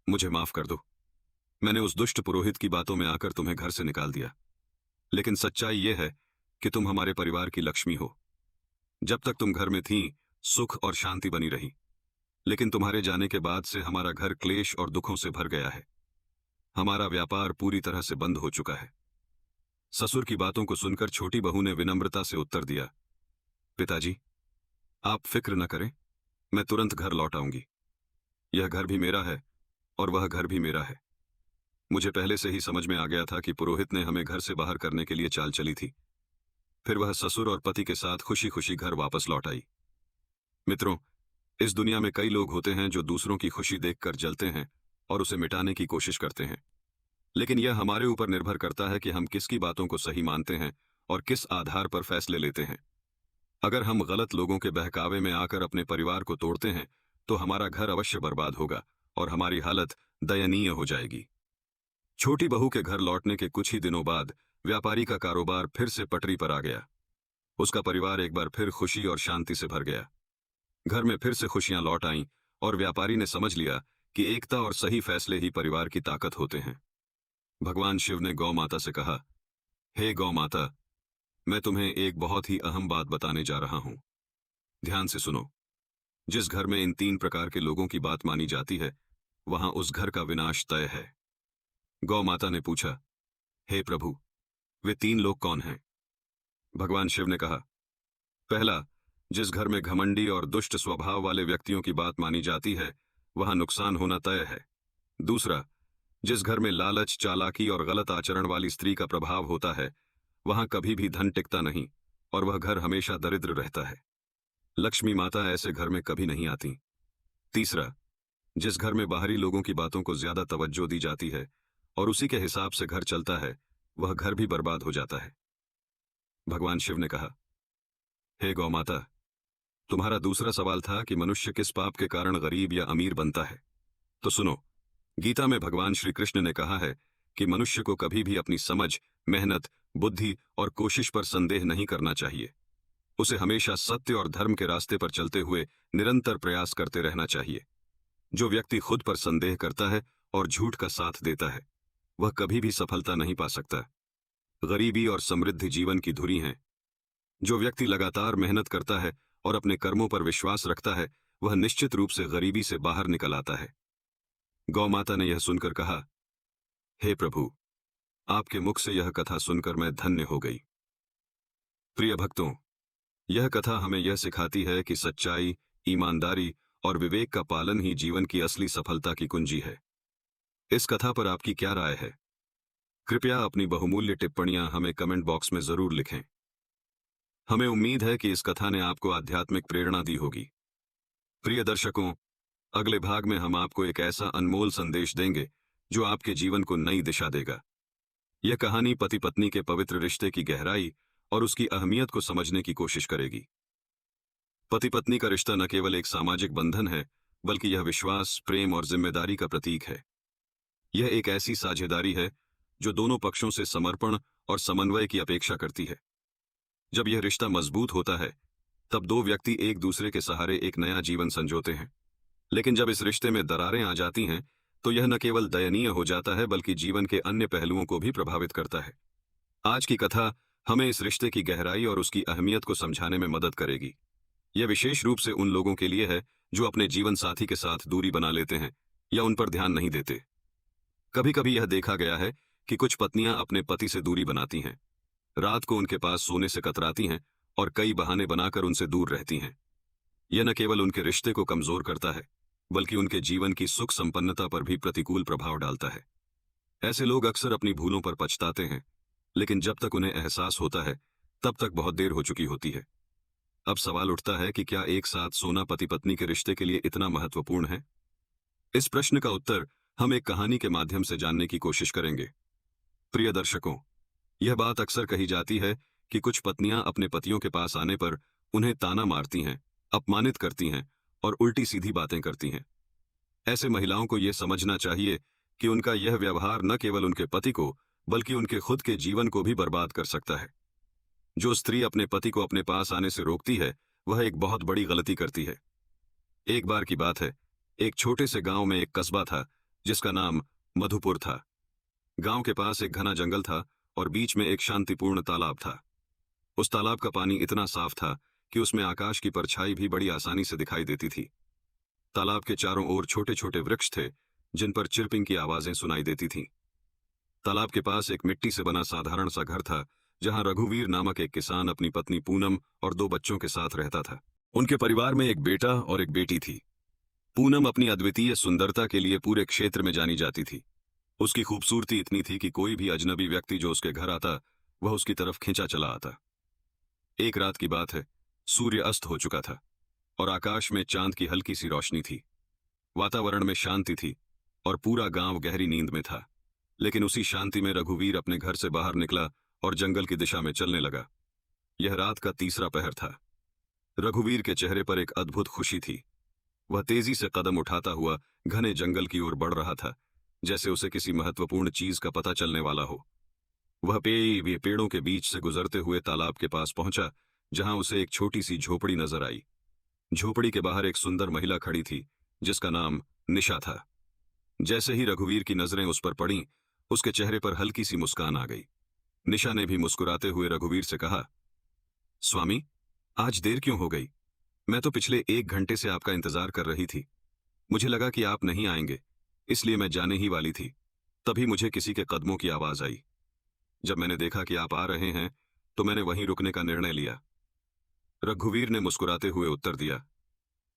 मुझे माफ कर दो। मैंने उस दुष्ट पुरोहित की बातों में आकर तुम्हें घर से निकाल दिया, लेकिन सच्चाई यह है कि तुम हमारे परिवार की लक्ष्मी हो। जब तक तुम घर में थीं, सुख और शांति बनी रही, लेकिन तुम्हारे जाने के बाद से हमारा घर क्लेश और दुखों से भर गया है। हमारा व्यापार पूरी तरह से बंद हो चुका है। ससुर की बातों को सुनकर छोटी बहू ने विनम्रता से उत्तर दिया, पिताजी, आप फिक्र न करें, मैं तुरंत घर लौट आऊंगी। यह घर भी मेरा है और वह घर भी मेरा है। मुझे पहले से ही समझ में आ गया था कि पुरोहित ने हमें घर से बाहर करने के लिए चाल चली थी। फिर वह ससुर और पति के साथ खुशी खुशी घर वापस लौट आई। मित्रों, इस दुनिया में कई लोग होते हैं जो दूसरों की खुशी देखकर जलते हैं और उसे मिटाने की कोशिश करते हैं, लेकिन यह हमारे ऊपर निर्भर करता है कि हम किसकी बातों को सही मानते हैं और किस आधार पर फैसले लेते हैं। अगर हम गलत लोगों के बहकावे में आकर अपने परिवार को तोड़ते हैं तो हमारा घर अवश्य बर्बाद होगा और हमारी हालत दयनीय हो जाएगी। छोटी बहू के घर लौटने के कुछ ही दिनों बाद व्यापारी का कारोबार फिर से पटरी पर आ गया। उसका परिवार एक बार फिर खुशी और शांति से भर गया। घर में फिर से खुशियां लौट आईं और व्यापारी ने समझ लिया कि एकता और सही फैसले ही परिवार की ताकत होते हैं। भगवान शिव ने गौ माता से कहा, हे गौ माता, मैं तुम्हें एक बहुत ही अहम बात बताने जा रहा हूं। ध्यान से सुनो। जिस घर में इन 3 प्रकार के लोगों की बात मानी जाती है, वहां उस घर का विनाश तय है। गौ माता ने पूछा, हे प्रभु, वे 3 लोग कौन हैं? भगवान शिव ने कहा, पहला, जिस घर में घमंडी और दुष्ट स्वभाव वाले व्यक्तियों की बात मानी जाती है, वहां नुकसान होना तय है। दूसरा, जिस घर में लालच, चालाकी और गलत आचरण वाली स्त्री का प्रभाव होता है, वहां कभी भी धन टिकता नहीं और वह घर हमेशा दरिद्र रहता है। लक्ष्मी माता ऐसे घर में कभी नहीं आती। तीसरा, जिस घर में बाहरी लोगों की बातों को ज्यादा तवज्जो दी जाती है और उसी के हिसाब से घर चलता है, वह घर भी बर्बाद हो जाता है। भगवान शिव ने कहा, हे गौ माता, तुम्हारा दूसरा सवाल था कि मनुष्य किस पाप के कारण गरीब या अमीर बनता है। तो सुनो, गीता में भगवान श्री कृष्ण ने कहा है कि मनुष्य को कभी भी अपनी समझ, मेहनत, बुद्धि और कोशिश पर संदेह नहीं करना चाहिए। उसे हमेशा सत्य और धर्म के रास्ते पर चलते हुए निरंतर प्रयास करते रहना चाहिए। जो व्यक्ति खुद पर संदेह करता है और झूठ का साथ देता है, वह कभी भी सफलता नहीं पा सकता। गरीबी और समृद्धि जीवन की धुरी हैं। जो व्यक्ति लगातार मेहनत करता है और अपने कर्मों पर विश्वास रखता है, वह निश्चित रूप से गरीबी से बाहर निकल आता है। गौ माता ने यह सुनकर कहा, हे प्रभु, आपके मुख से यह कथा सुनकर मैं धन्य हो गई। प्रिय भक्तों, यह कथा हमें यह सिखाती है कि सच्चाई, ईमानदारी और विवेक का पालन ही जीवन की असली सफलता की कुंजी है। इस कथा पर आपकी क्या राय है? कृपया अपनी बहुमूल्य टिप्पणियां हमें कमेंट बॉक्स में जरूर लिखें। हमें उम्मीद है कि इस कथा ने आपको आध्यात्मिक प्रेरणा दी होगी। प्रिय दर्शकों, अगले भाग में हम आपको एक ऐसा अनमोल संदेश देंगे जो आपके जीवन को नई दिशा देगा। यह कहानी पति पत्नी के पवित्र रिश्ते की गहराई और उसकी अहमियत को समझने की कोशिश करेगी। पति पत्नी का रिश्ता न केवल एक सामाजिक बंधन है, बल्कि यह विश्वास, प्रेम और जिम्मेदारी का प्रतीक है। यह एक ऐसी साझेदारी है जो दोनों पक्षों से समर्पण और समन्वय की अपेक्षा करती है। जब यह रिश्ता मजबूत होता है, तब 2 व्यक्ति एक दूसरे के सहारे एक नया जीवन संजोते हैं। लेकिन जब इस रिश्ते में दरारें आ जाती हैं, तो यह न केवल दयनीय हो जाता है, बल्कि जीवन के अन्य पहलुओं को भी प्रभावित करता है। आज की कथा हमें इस रिश्ते की गहराई और उसकी अहमियत को समझाने में मदद करेगी। यह विशेष रूप से उन लोगों के लिए है जो अपने जीवन साथी के साथ दूरी बना लेते हैं या उन पर ध्यान नहीं देते। कभी कभी यह देखा गया है कि कुछ पत्नियां अपने पति से दूरी बनाती हैं, रात को उनके पास सोने से कतराती हैं और कई बहाने बनाकर उनसे दूर रहती हैं। यह न केवल उनके रिश्ते को कमजोर करता है, बल्कि उनके जीवन की सुख संपन्नता पर भी प्रतिकूल प्रभाव डालता है। ऐसे लोग अक्सर अपनी भूलों पर पछताते हैं, लेकिन जब तक उन्हें एहसास होता है, तब तक बहुत देर हो चुकी होती है। अब सवाल उठता है कि क्या एक साथ सोना पति पत्नी के रिश्ते के लिए इतना महत्वपूर्ण है? इस प्रश्न का उत्तर हम एक कहानी के माध्यम से जानने की कोशिश करेंगे। प्रिय दर्शकों, यह बात अक्सर कही जाती है कि कुछ पत्नियां अपने पतियों के पास आने पर उन्हें ताना मारती हैं, अपमानित करती हैं और उल्टी सीधी बातें करती हैं। ऐसे महिलाओं को यह समझना चाहिए कि उनका यह व्यवहार न केवल उनके पति को, बल्कि उनके खुद के जीवन को भी बर्बाद कर सकता है। जो स्त्री अपने पति को अपने पास आने से रोकती है, वह एक बहुत बड़ी गलती करती है। एक बार की बात है, एक छोटे से गांव में एक कस्बा था जिसका नाम मधुपुर था। गांव के पास एक घना जंगल था और बीच में एक शांतिपूर्ण तालाब था। उस तालाब का पानी इतना साफ था कि उसमें आकाश की परछाई भी बड़ी आसानी से दिखाई देती थी। तालाब के चारों ओर छोटे छोटे वृक्ष थे जिन पर चिरपिंग की आवाजें सुनाई देती थीं। तालाब के पास एक मिट्टी से बना साधारण सा घर था जहां रघुवीर नामक एक किसान अपनी पत्नी पूनम और 2 बच्चों के साथ रहता था। उनके परिवार में एक बेटा और एक बेटी थी। पूनम अपनी अद्वितीय सुंदरता के लिए पूरे क्षेत्र में जानी जाती थी। उसकी खूबसूरती इतनी थी कि कोई भी अजनबी व्यक्ति जो उसके घर आता, वह उसकी तरफ खींचा चला आता। एक रात की बात है, सूर्य अस्त हो चुका था और आकाश में चांद की हल्की सी रोशनी थी। वातावरण में शांति थी और पूरा गांव गहरी नींद में था। लेकिन उसी शांति में रघुवीर अपने घर से बाहर निकला और जंगल की दिशा में चलने लगा। यह रात का तीसरा पहर था। रघुवीर के चेहरे पर एक अद्भुत खुशी थी। वह तेजी से कदम उठाता हुआ घने जंगल की ओर बढ़ रहा था, जैसे उसे किसी महत्वपूर्ण चीज का पता चलने वाला हो। वह पेड़ों के बीच से गुजरते हुए तालाब के पास पहुंचा, जहां उसे एक छोटी सी झोपड़ी नजर आई। झोपड़ी के बाहर एक सुंदर महिला खड़ी थी जिसका नाम निशा था। जैसे ही रघुवीर की नजरें उस पर पड़ीं, उसके चेहरे पर हल्की सी मुस्कान आ गई। निशा ने भी मुस्कुराते हुए रघुवीर से कहा, स्वामी, आज देर क्यों हो गई? मैं तो पिछले 1 घंटे से आपका इंतजार कर रही थी। मुझे लगा कि आप नहीं आएंगे, इसलिए मैं जाने ही वाली थी। तभी मुझे किसी के कदमों की आवाज आई। जब मैंने देखा कि आप आ रहे हैं, तो मैंने वहीं रुकने का निर्णय लिया। रघुवीर ने मुस्कुराते हुए उत्तर दिया,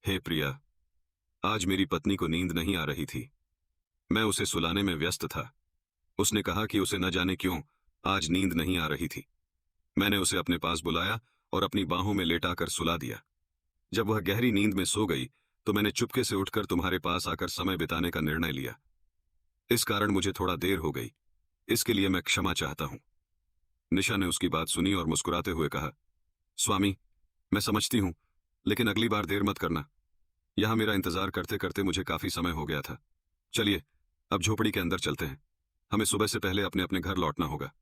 हे प्रिया, आज मेरी पत्नी को नींद नहीं आ रही थी। मैं उसे सुलाने में व्यस्त था। उसने कहा कि उसे न जाने क्यों आज नींद नहीं आ रही थी। मैंने उसे अपने पास बुलाया और अपनी बाहों में लेटाकर सुला दिया। जब वह गहरी नींद में सो गई, तो मैंने चुपके से उठकर तुम्हारे पास आकर समय बिताने का निर्णय लिया। इस कारण मुझे थोड़ा देर हो गई। इसके लिए मैं क्षमा चाहता हूं। निशा ने उसकी बात सुनी और मुस्कुराते हुए कहा, स्वामी, मैं समझती हूं, लेकिन अगली बार देर मत करना। यहां मेरा इंतजार करते करते मुझे काफी समय हो गया था। चलिए, अब झोपड़ी के अंदर चलते हैं। हमें सुबह से पहले अपने अपने घर लौटना होगा।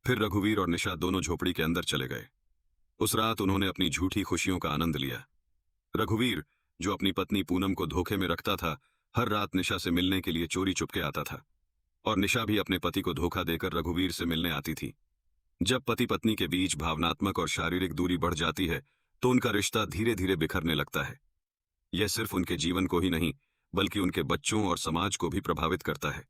फिर रघुवीर और निशा दोनों झोपड़ी के अंदर चले गए। उस रात उन्होंने अपनी झूठी खुशियों का आनंद लिया। रघुवीर, जो अपनी पत्नी पूनम को धोखे में रखता था, हर रात निशा से मिलने के लिए चोरी चुपके आता था, और निशा भी अपने पति को धोखा देकर रघुवीर से मिलने आती थी। जब पति पत्नी के बीच भावनात्मक और शारीरिक दूरी बढ़ जाती है, तो उनका रिश्ता धीरे धीरे बिखरने लगता है। यह सिर्फ उनके जीवन को ही नहीं, बल्कि उनके बच्चों और समाज को भी प्रभावित करता है।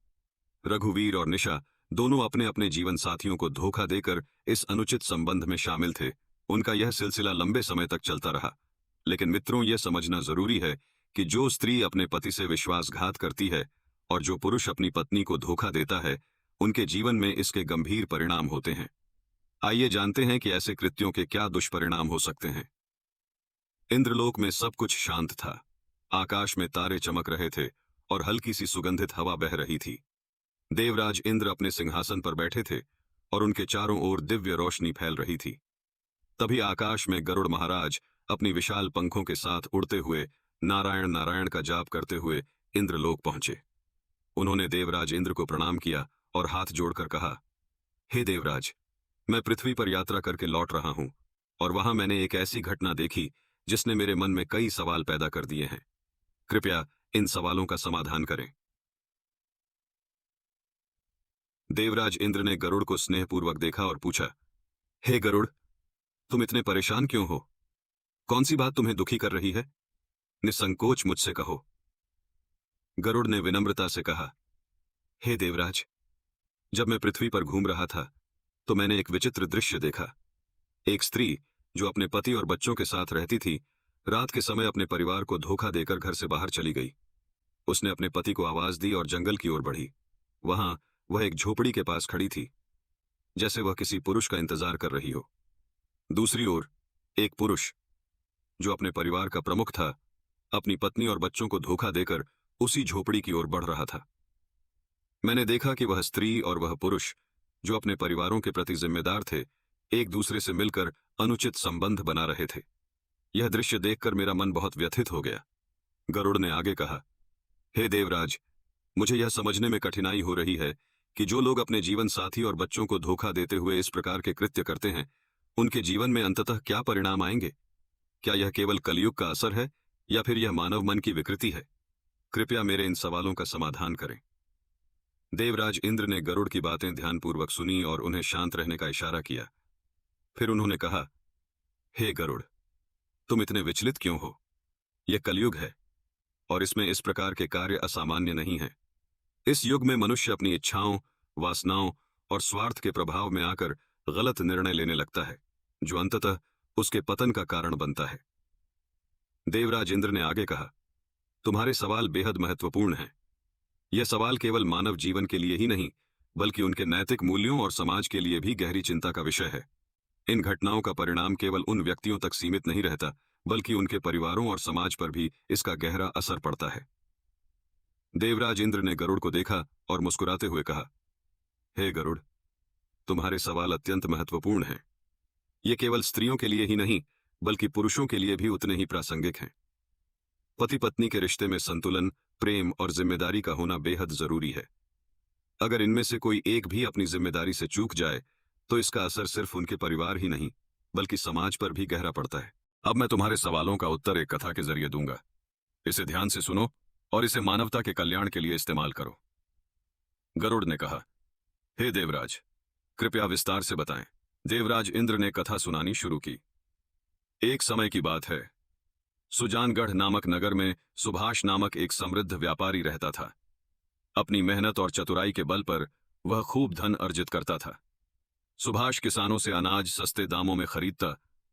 रघुवीर और निशा दोनों अपने अपने जीवन साथियों को धोखा देकर इस अनुचित संबंध में शामिल थे। उनका यह सिलसिला लंबे समय तक चलता रहा। लेकिन मित्रों, यह समझना जरूरी है कि जो स्त्री अपने पति से विश्वासघात करती है और जो पुरुष अपनी पत्नी को धोखा देता है, उनके जीवन में इसके गंभीर परिणाम होते हैं। आइए जानते हैं कि ऐसे कृत्यों के क्या दुष्परिणाम हो सकते हैं। इंद्रलोक में सब कुछ शांत था। आकाश में तारे चमक रहे थे और हल्की सी सुगंधित हवा बह रही थी। देवराज इंद्र अपने सिंहासन पर बैठे थे और उनके चारों ओर दिव्य रोशनी फैल रही थी। तभी आकाश में गरुड़ महाराज अपनी विशाल पंखों के साथ उड़ते हुए नारायण नारायण का जाप करते हुए इंद्रलोक पहुंचे। उन्होंने देवराज इंद्र को प्रणाम किया और हाथ जोड़कर कहा, हे देवराज, मैं पृथ्वी पर यात्रा करके लौट रहा हूं, और वहां मैंने एक ऐसी घटना देखी जिसने मेरे मन में कई सवाल पैदा कर दिए हैं। कृपया इन सवालों का समाधान करें। देवराज इंद्र ने गरुड़ को स्नेहपूर्वक देखा और पूछा, हे गरुड़, तुम इतने परेशान क्यों हो? कौन सी बात तुम्हें दुखी कर रही है? निसंकोच मुझसे कहो। गरुड़ ने विनम्रता से कहा, हे देवराज, जब मैं पृथ्वी पर घूम रहा था, तो मैंने एक विचित्र दृश्य देखा। एक स्त्री जो अपने पति और बच्चों के साथ रहती थी, रात के समय अपने परिवार को धोखा देकर घर से बाहर चली गई। उसने अपने पति को आवाज दी और जंगल की ओर बढ़ी। वहां वह एक झोपड़ी के पास खड़ी थी, जैसे वह किसी पुरुष का इंतजार कर रही हो। दूसरी ओर एक पुरुष, जो अपने परिवार का प्रमुख था, अपनी पत्नी और बच्चों को धोखा देकर उसी झोपड़ी की ओर बढ़ रहा था। मैंने देखा कि वह स्त्री और वह पुरुष, जो अपने परिवारों के प्रति जिम्मेदार थे, एक दूसरे से मिलकर अनुचित संबंध बना रहे थे। यह दृश्य देखकर मेरा मन बहुत व्यथित हो गया। गरुड़ ने आगे कहा, हे देवराज, मुझे यह समझने में कठिनाई हो रही है कि जो लोग अपने जीवन साथी और बच्चों को धोखा देते हुए इस प्रकार के कृत्य करते हैं, उनके जीवन में अंततः क्या परिणाम आएंगे? क्या यह केवल कलयुग का असर है, या फिर यह मानव मन की विकृति है? कृपया मेरे इन सवालों का समाधान करें। देवराज इंद्र ने गरुड़ की बातें ध्यानपूर्वक सुनी और उन्हें शांत रहने का इशारा किया। फिर उन्होंने कहा, हे गरुड़, तुम इतने विचलित क्यों हो? यह कलयुग है, और इसमें इस प्रकार के कार्य असामान्य नहीं है। इस युग में मनुष्य अपनी इच्छाओं, वासनाओं और स्वार्थ के प्रभाव में आकर गलत निर्णय लेने लगता है, जो अंततः उसके पतन का कारण बनता है। देवराज इंद्र ने आगे कहा, तुम्हारे सवाल बेहद महत्वपूर्ण हैं। यह सवाल केवल मानव जीवन के लिए ही नहीं, बल्कि उनके नैतिक मूल्यों और समाज के लिए भी गहरी चिंता का विषय है। इन घटनाओं का परिणाम केवल उन व्यक्तियों तक सीमित नहीं रहता, बल्कि उनके परिवारों और समाज पर भी इसका गहरा असर पड़ता है। देवराज इंद्र ने गरुड़ को देखा और मुस्कुराते हुए कहा, हे गरुड़, तुम्हारे सवाल अत्यंत महत्वपूर्ण हैं। ये केवल स्त्रियों के लिए ही नहीं, बल्कि पुरुषों के लिए भी उतने ही प्रासंगिक हैं। पति पत्नी के रिश्ते में संतुलन, प्रेम और जिम्मेदारी का होना बेहद जरूरी है। अगर इनमें से कोई एक भी अपनी जिम्मेदारी से चूक जाए, तो इसका असर सिर्फ उनके परिवार ही नहीं, बल्कि समाज पर भी गहरा पड़ता है। अब मैं तुम्हारे सवालों का उत्तर एक कथा के जरिए दूंगा। इसे ध्यान से सुनो और इसे मानवता के कल्याण के लिए इस्तेमाल करो। गरुड़ ने कहा, हे देवराज, कृपया विस्तार से बताएं। देवराज इंद्र ने कथा सुनानी शुरू की। एक समय की बात है, सुजानगढ़ नामक नगर में सुभाष नामक एक समृद्ध व्यापारी रहता था। अपनी मेहनत और चतुराई के बल पर वह खूब धन अर्जित करता था। सुभाष किसानों से अनाज सस्ते दामों में खरीदता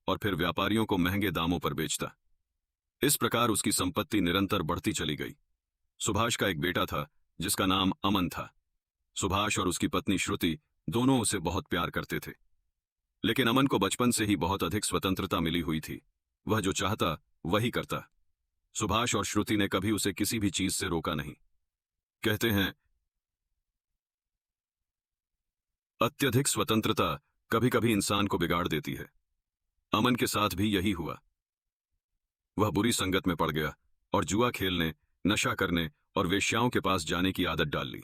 और फिर व्यापारियों को महंगे दामों पर बेचता। इस प्रकार उसकी संपत्ति निरंतर बढ़ती चली गई। सुभाष का एक बेटा था जिसका नाम अमन था। सुभाष और उसकी पत्नी श्रुति दोनों उसे बहुत प्यार करते थे, लेकिन अमन को बचपन से ही बहुत अधिक स्वतंत्रता मिली हुई थी। वह जो चाहता वही करता। सुभाष और श्रुति ने कभी उसे किसी भी चीज से रोका नहीं। कहते हैं, अत्यधिक स्वतंत्रता कभी कभी इंसान को बिगाड़ देती है। अमन के साथ भी यही हुआ। वह बुरी संगत में पड़ गया और जुआ खेलने, नशा करने और वेश्याओं के पास जाने की आदत डाल ली।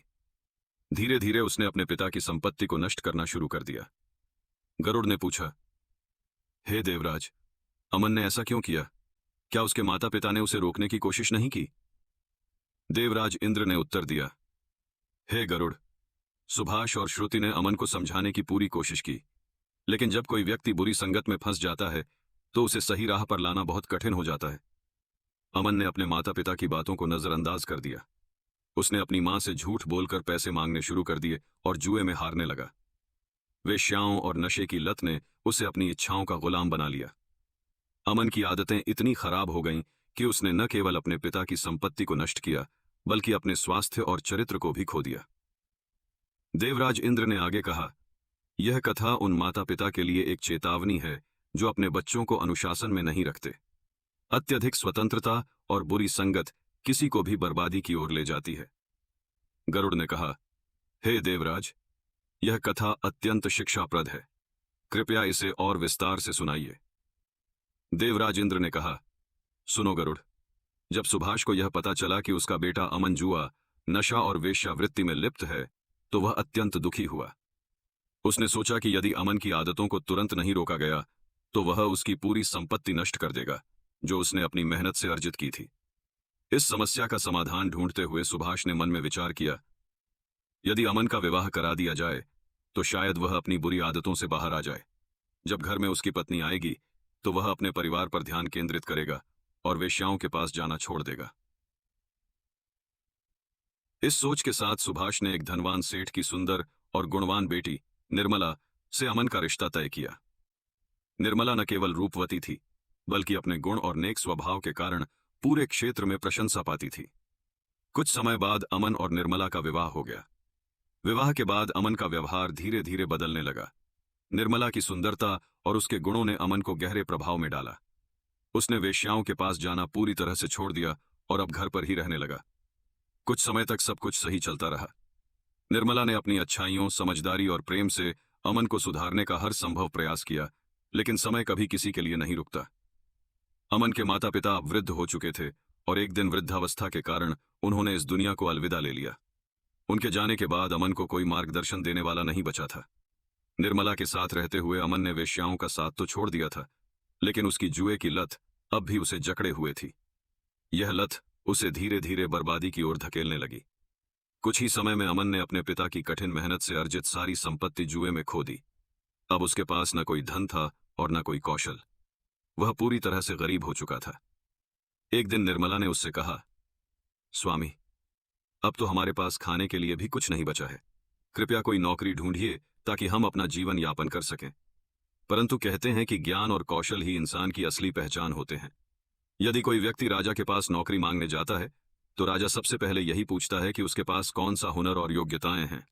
धीरे धीरे उसने अपने पिता की संपत्ति को नष्ट करना शुरू कर दिया। गरुड़ ने पूछा, हे देवराज, अमन ने ऐसा क्यों किया? क्या उसके माता पिता ने उसे रोकने की कोशिश नहीं की? देवराज इंद्र ने उत्तर दिया, हे गरुड़, सुभाष और श्रुति ने अमन को समझाने की पूरी कोशिश की, लेकिन जब कोई व्यक्ति बुरी संगत में फंस जाता है तो उसे सही राह पर लाना बहुत कठिन हो जाता है। अमन ने अपने माता पिता की बातों को नजरअंदाज कर दिया। उसने अपनी मां से झूठ बोलकर पैसे मांगने शुरू कर दिए और जुए में हारने लगा। वेश्याओं और नशे की लत ने उसे अपनी इच्छाओं का गुलाम बना लिया। अमन की आदतें इतनी खराब हो गईं कि उसने न केवल अपने पिता की संपत्ति को नष्ट किया, बल्कि अपने स्वास्थ्य और चरित्र को भी खो दिया। देवराज इंद्र ने आगे कहा, यह कथा उन माता पिता के लिए एक चेतावनी है जो अपने बच्चों को अनुशासन में नहीं रखते। अत्यधिक स्वतंत्रता और बुरी संगत किसी को भी बर्बादी की ओर ले जाती है। गरुड़ ने कहा, हे देवराज, यह कथा अत्यंत शिक्षाप्रद है, कृपया इसे और विस्तार से सुनाइए। देवराज इंद्र ने कहा, सुनो गरुड़, जब सुभाष को यह पता चला कि उसका बेटा अमन जुआ, नशा और वेश्यावृत्ति में लिप्त है तो वह अत्यंत दुखी हुआ। उसने सोचा कि यदि अमन की आदतों को तुरंत नहीं रोका गया तो वह उसकी पूरी संपत्ति नष्ट कर देगा जो उसने अपनी मेहनत से अर्जित की थी। इस समस्या का समाधान ढूंढते हुए सुभाष ने मन में विचार किया, यदि अमन का विवाह करा दिया जाए तो शायद वह अपनी बुरी आदतों से बाहर आ जाए। जब घर में उसकी पत्नी आएगी तो वह अपने परिवार पर ध्यान केंद्रित करेगा और वेश्याओं के पास जाना छोड़ देगा। इस सोच के साथ सुभाष ने एक धनवान सेठ की सुंदर और गुणवान बेटी निर्मला से अमन का रिश्ता तय किया। निर्मला न केवल रूपवती थी, बल्कि अपने गुण और नेक स्वभाव के कारण पूरे क्षेत्र में प्रशंसा पाती थी। कुछ समय बाद अमन और निर्मला का विवाह हो गया। विवाह के बाद अमन का व्यवहार धीरे धीरे बदलने लगा। निर्मला की सुंदरता और उसके गुणों ने अमन को गहरे प्रभाव में डाला। उसने वेश्याओं के पास जाना पूरी तरह से छोड़ दिया और अब घर पर ही रहने लगा। कुछ समय तक सब कुछ सही चलता रहा। निर्मला ने अपनी अच्छाइयों, समझदारी और प्रेम से अमन को सुधारने का हर संभव प्रयास किया, लेकिन समय कभी किसी के लिए नहीं रुकता। अमन के माता पिता अब वृद्ध हो चुके थे और एक दिन वृद्धावस्था के कारण उन्होंने इस दुनिया को अलविदा ले लिया। उनके जाने के बाद अमन को कोई मार्गदर्शन देने वाला नहीं बचा था। निर्मला के साथ रहते हुए अमन ने वेश्याओं का साथ तो छोड़ दिया था, लेकिन उसकी जुए की लत अब भी उसे जकड़े हुए थी। यह लत उसे धीरे धीरे बर्बादी की ओर धकेलने लगी। कुछ ही समय में अमन ने अपने पिता की कठिन मेहनत से अर्जित सारी संपत्ति जुए में खो दी। अब उसके पास न कोई धन था और न कोई कौशल। वह पूरी तरह से गरीब हो चुका था। एक दिन निर्मला ने उससे कहा, स्वामी, अब तो हमारे पास खाने के लिए भी कुछ नहीं बचा है। कृपया कोई नौकरी ढूंढिए ताकि हम अपना जीवन यापन कर सकें। परंतु कहते हैं कि ज्ञान और कौशल ही इंसान की असली पहचान होते हैं। यदि कोई व्यक्ति राजा के पास नौकरी मांगने जाता है तो राजा सबसे पहले यही पूछता है कि उसके पास कौन सा हुनर और योग्यताएं हैं।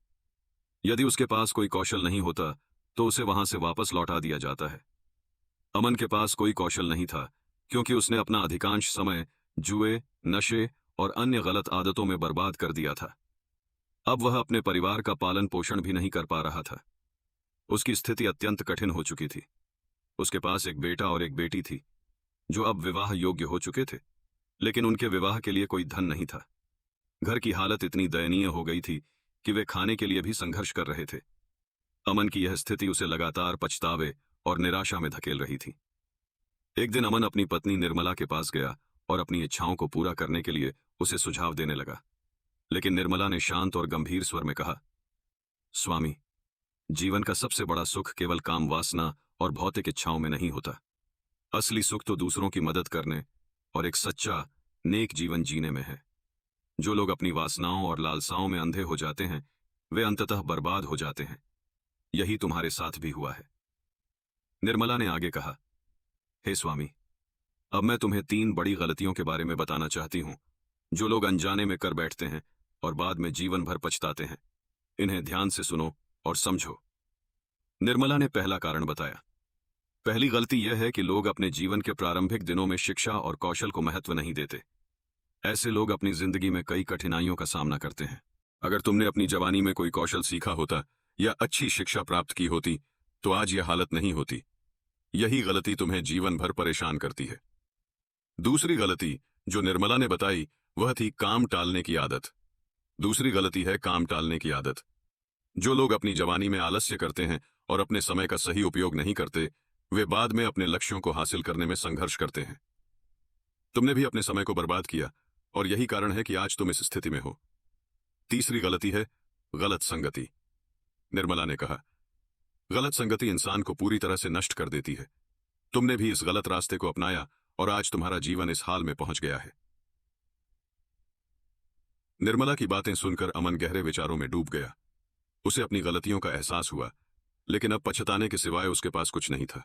यदि उसके पास कोई कौशल नहीं होता तो उसे वहां से वापस लौटा दिया जाता है। अमन के पास कोई कौशल नहीं था क्योंकि उसने अपना अधिकांश समय जुए, नशे और अन्य गलत आदतों में बर्बाद कर दिया था। अब वह अपने परिवार का पालन पोषण भी नहीं कर पा रहा था। उसकी स्थिति अत्यंत कठिन हो चुकी थी। उसके पास एक बेटा और एक बेटी थी जो अब विवाह योग्य हो चुके थे, लेकिन उनके विवाह के लिए कोई धन नहीं था। घर की हालत इतनी दयनीय हो गई थी कि वे खाने के लिए भी संघर्ष कर रहे थे। अमन की यह स्थिति उसे लगातार पछतावे और निराशा में धकेल रही थी। एक दिन अमन अपनी पत्नी निर्मला के पास गया और अपनी इच्छाओं को पूरा करने के लिए उसे सुझाव देने लगा, लेकिन निर्मला ने शांत और गंभीर स्वर में कहा, स्वामी, जीवन का सबसे बड़ा सुख केवल काम वासना और भौतिक इच्छाओं में नहीं होता। असली सुख तो दूसरों की मदद करने और एक सच्चा, नेक जीवन जीने में है। जो लोग अपनी वासनाओं और लालसाओं में अंधे हो जाते हैं, वे अंततः बर्बाद हो जाते हैं। यही तुम्हारे साथ भी हुआ है। निर्मला ने आगे कहा, हे स्वामी, अब मैं तुम्हें 3 बड़ी गलतियों के बारे में बताना चाहती हूं, जो लोग अनजाने में कर बैठते हैं और बाद में जीवन भर पछताते हैं। इन्हें ध्यान से सुनो और समझो। निर्मला ने पहला कारण बताया। पहली गलती यह है कि लोग अपने जीवन के प्रारंभिक दिनों में शिक्षा और कौशल को महत्व नहीं देते। ऐसे लोग अपनी जिंदगी में कई कठिनाइयों का सामना करते हैं। अगर तुमने अपनी जवानी में कोई कौशल सीखा होता या अच्छी शिक्षा प्राप्त की होती, तो आज यह हालत नहीं होती। यही गलती तुम्हें जीवन भर परेशान करती है। दूसरी गलती जो निर्मला ने बताई, वह थी काम टालने की आदत। दूसरी गलती है काम टालने की आदत। जो लोग अपनी जवानी में आलस्य करते हैं और अपने समय का सही उपयोग नहीं करते, वे बाद में अपने लक्ष्यों को हासिल करने में संघर्ष करते हैं। तुमने भी अपने समय को बर्बाद किया और यही कारण है कि आज तुम इस स्थिति में हो। तीसरी गलती है गलत संगति। निर्मला ने कहा, गलत संगति इंसान को पूरी तरह से नष्ट कर देती है। तुमने भी इस गलत रास्ते को अपनाया और आज तुम्हारा जीवन इस हाल में पहुंच गया है। निर्मला की बातें सुनकर अमन गहरे विचारों में डूब गया। उसे अपनी गलतियों का एहसास हुआ, लेकिन अब पछताने के सिवाय उसके पास कुछ नहीं था।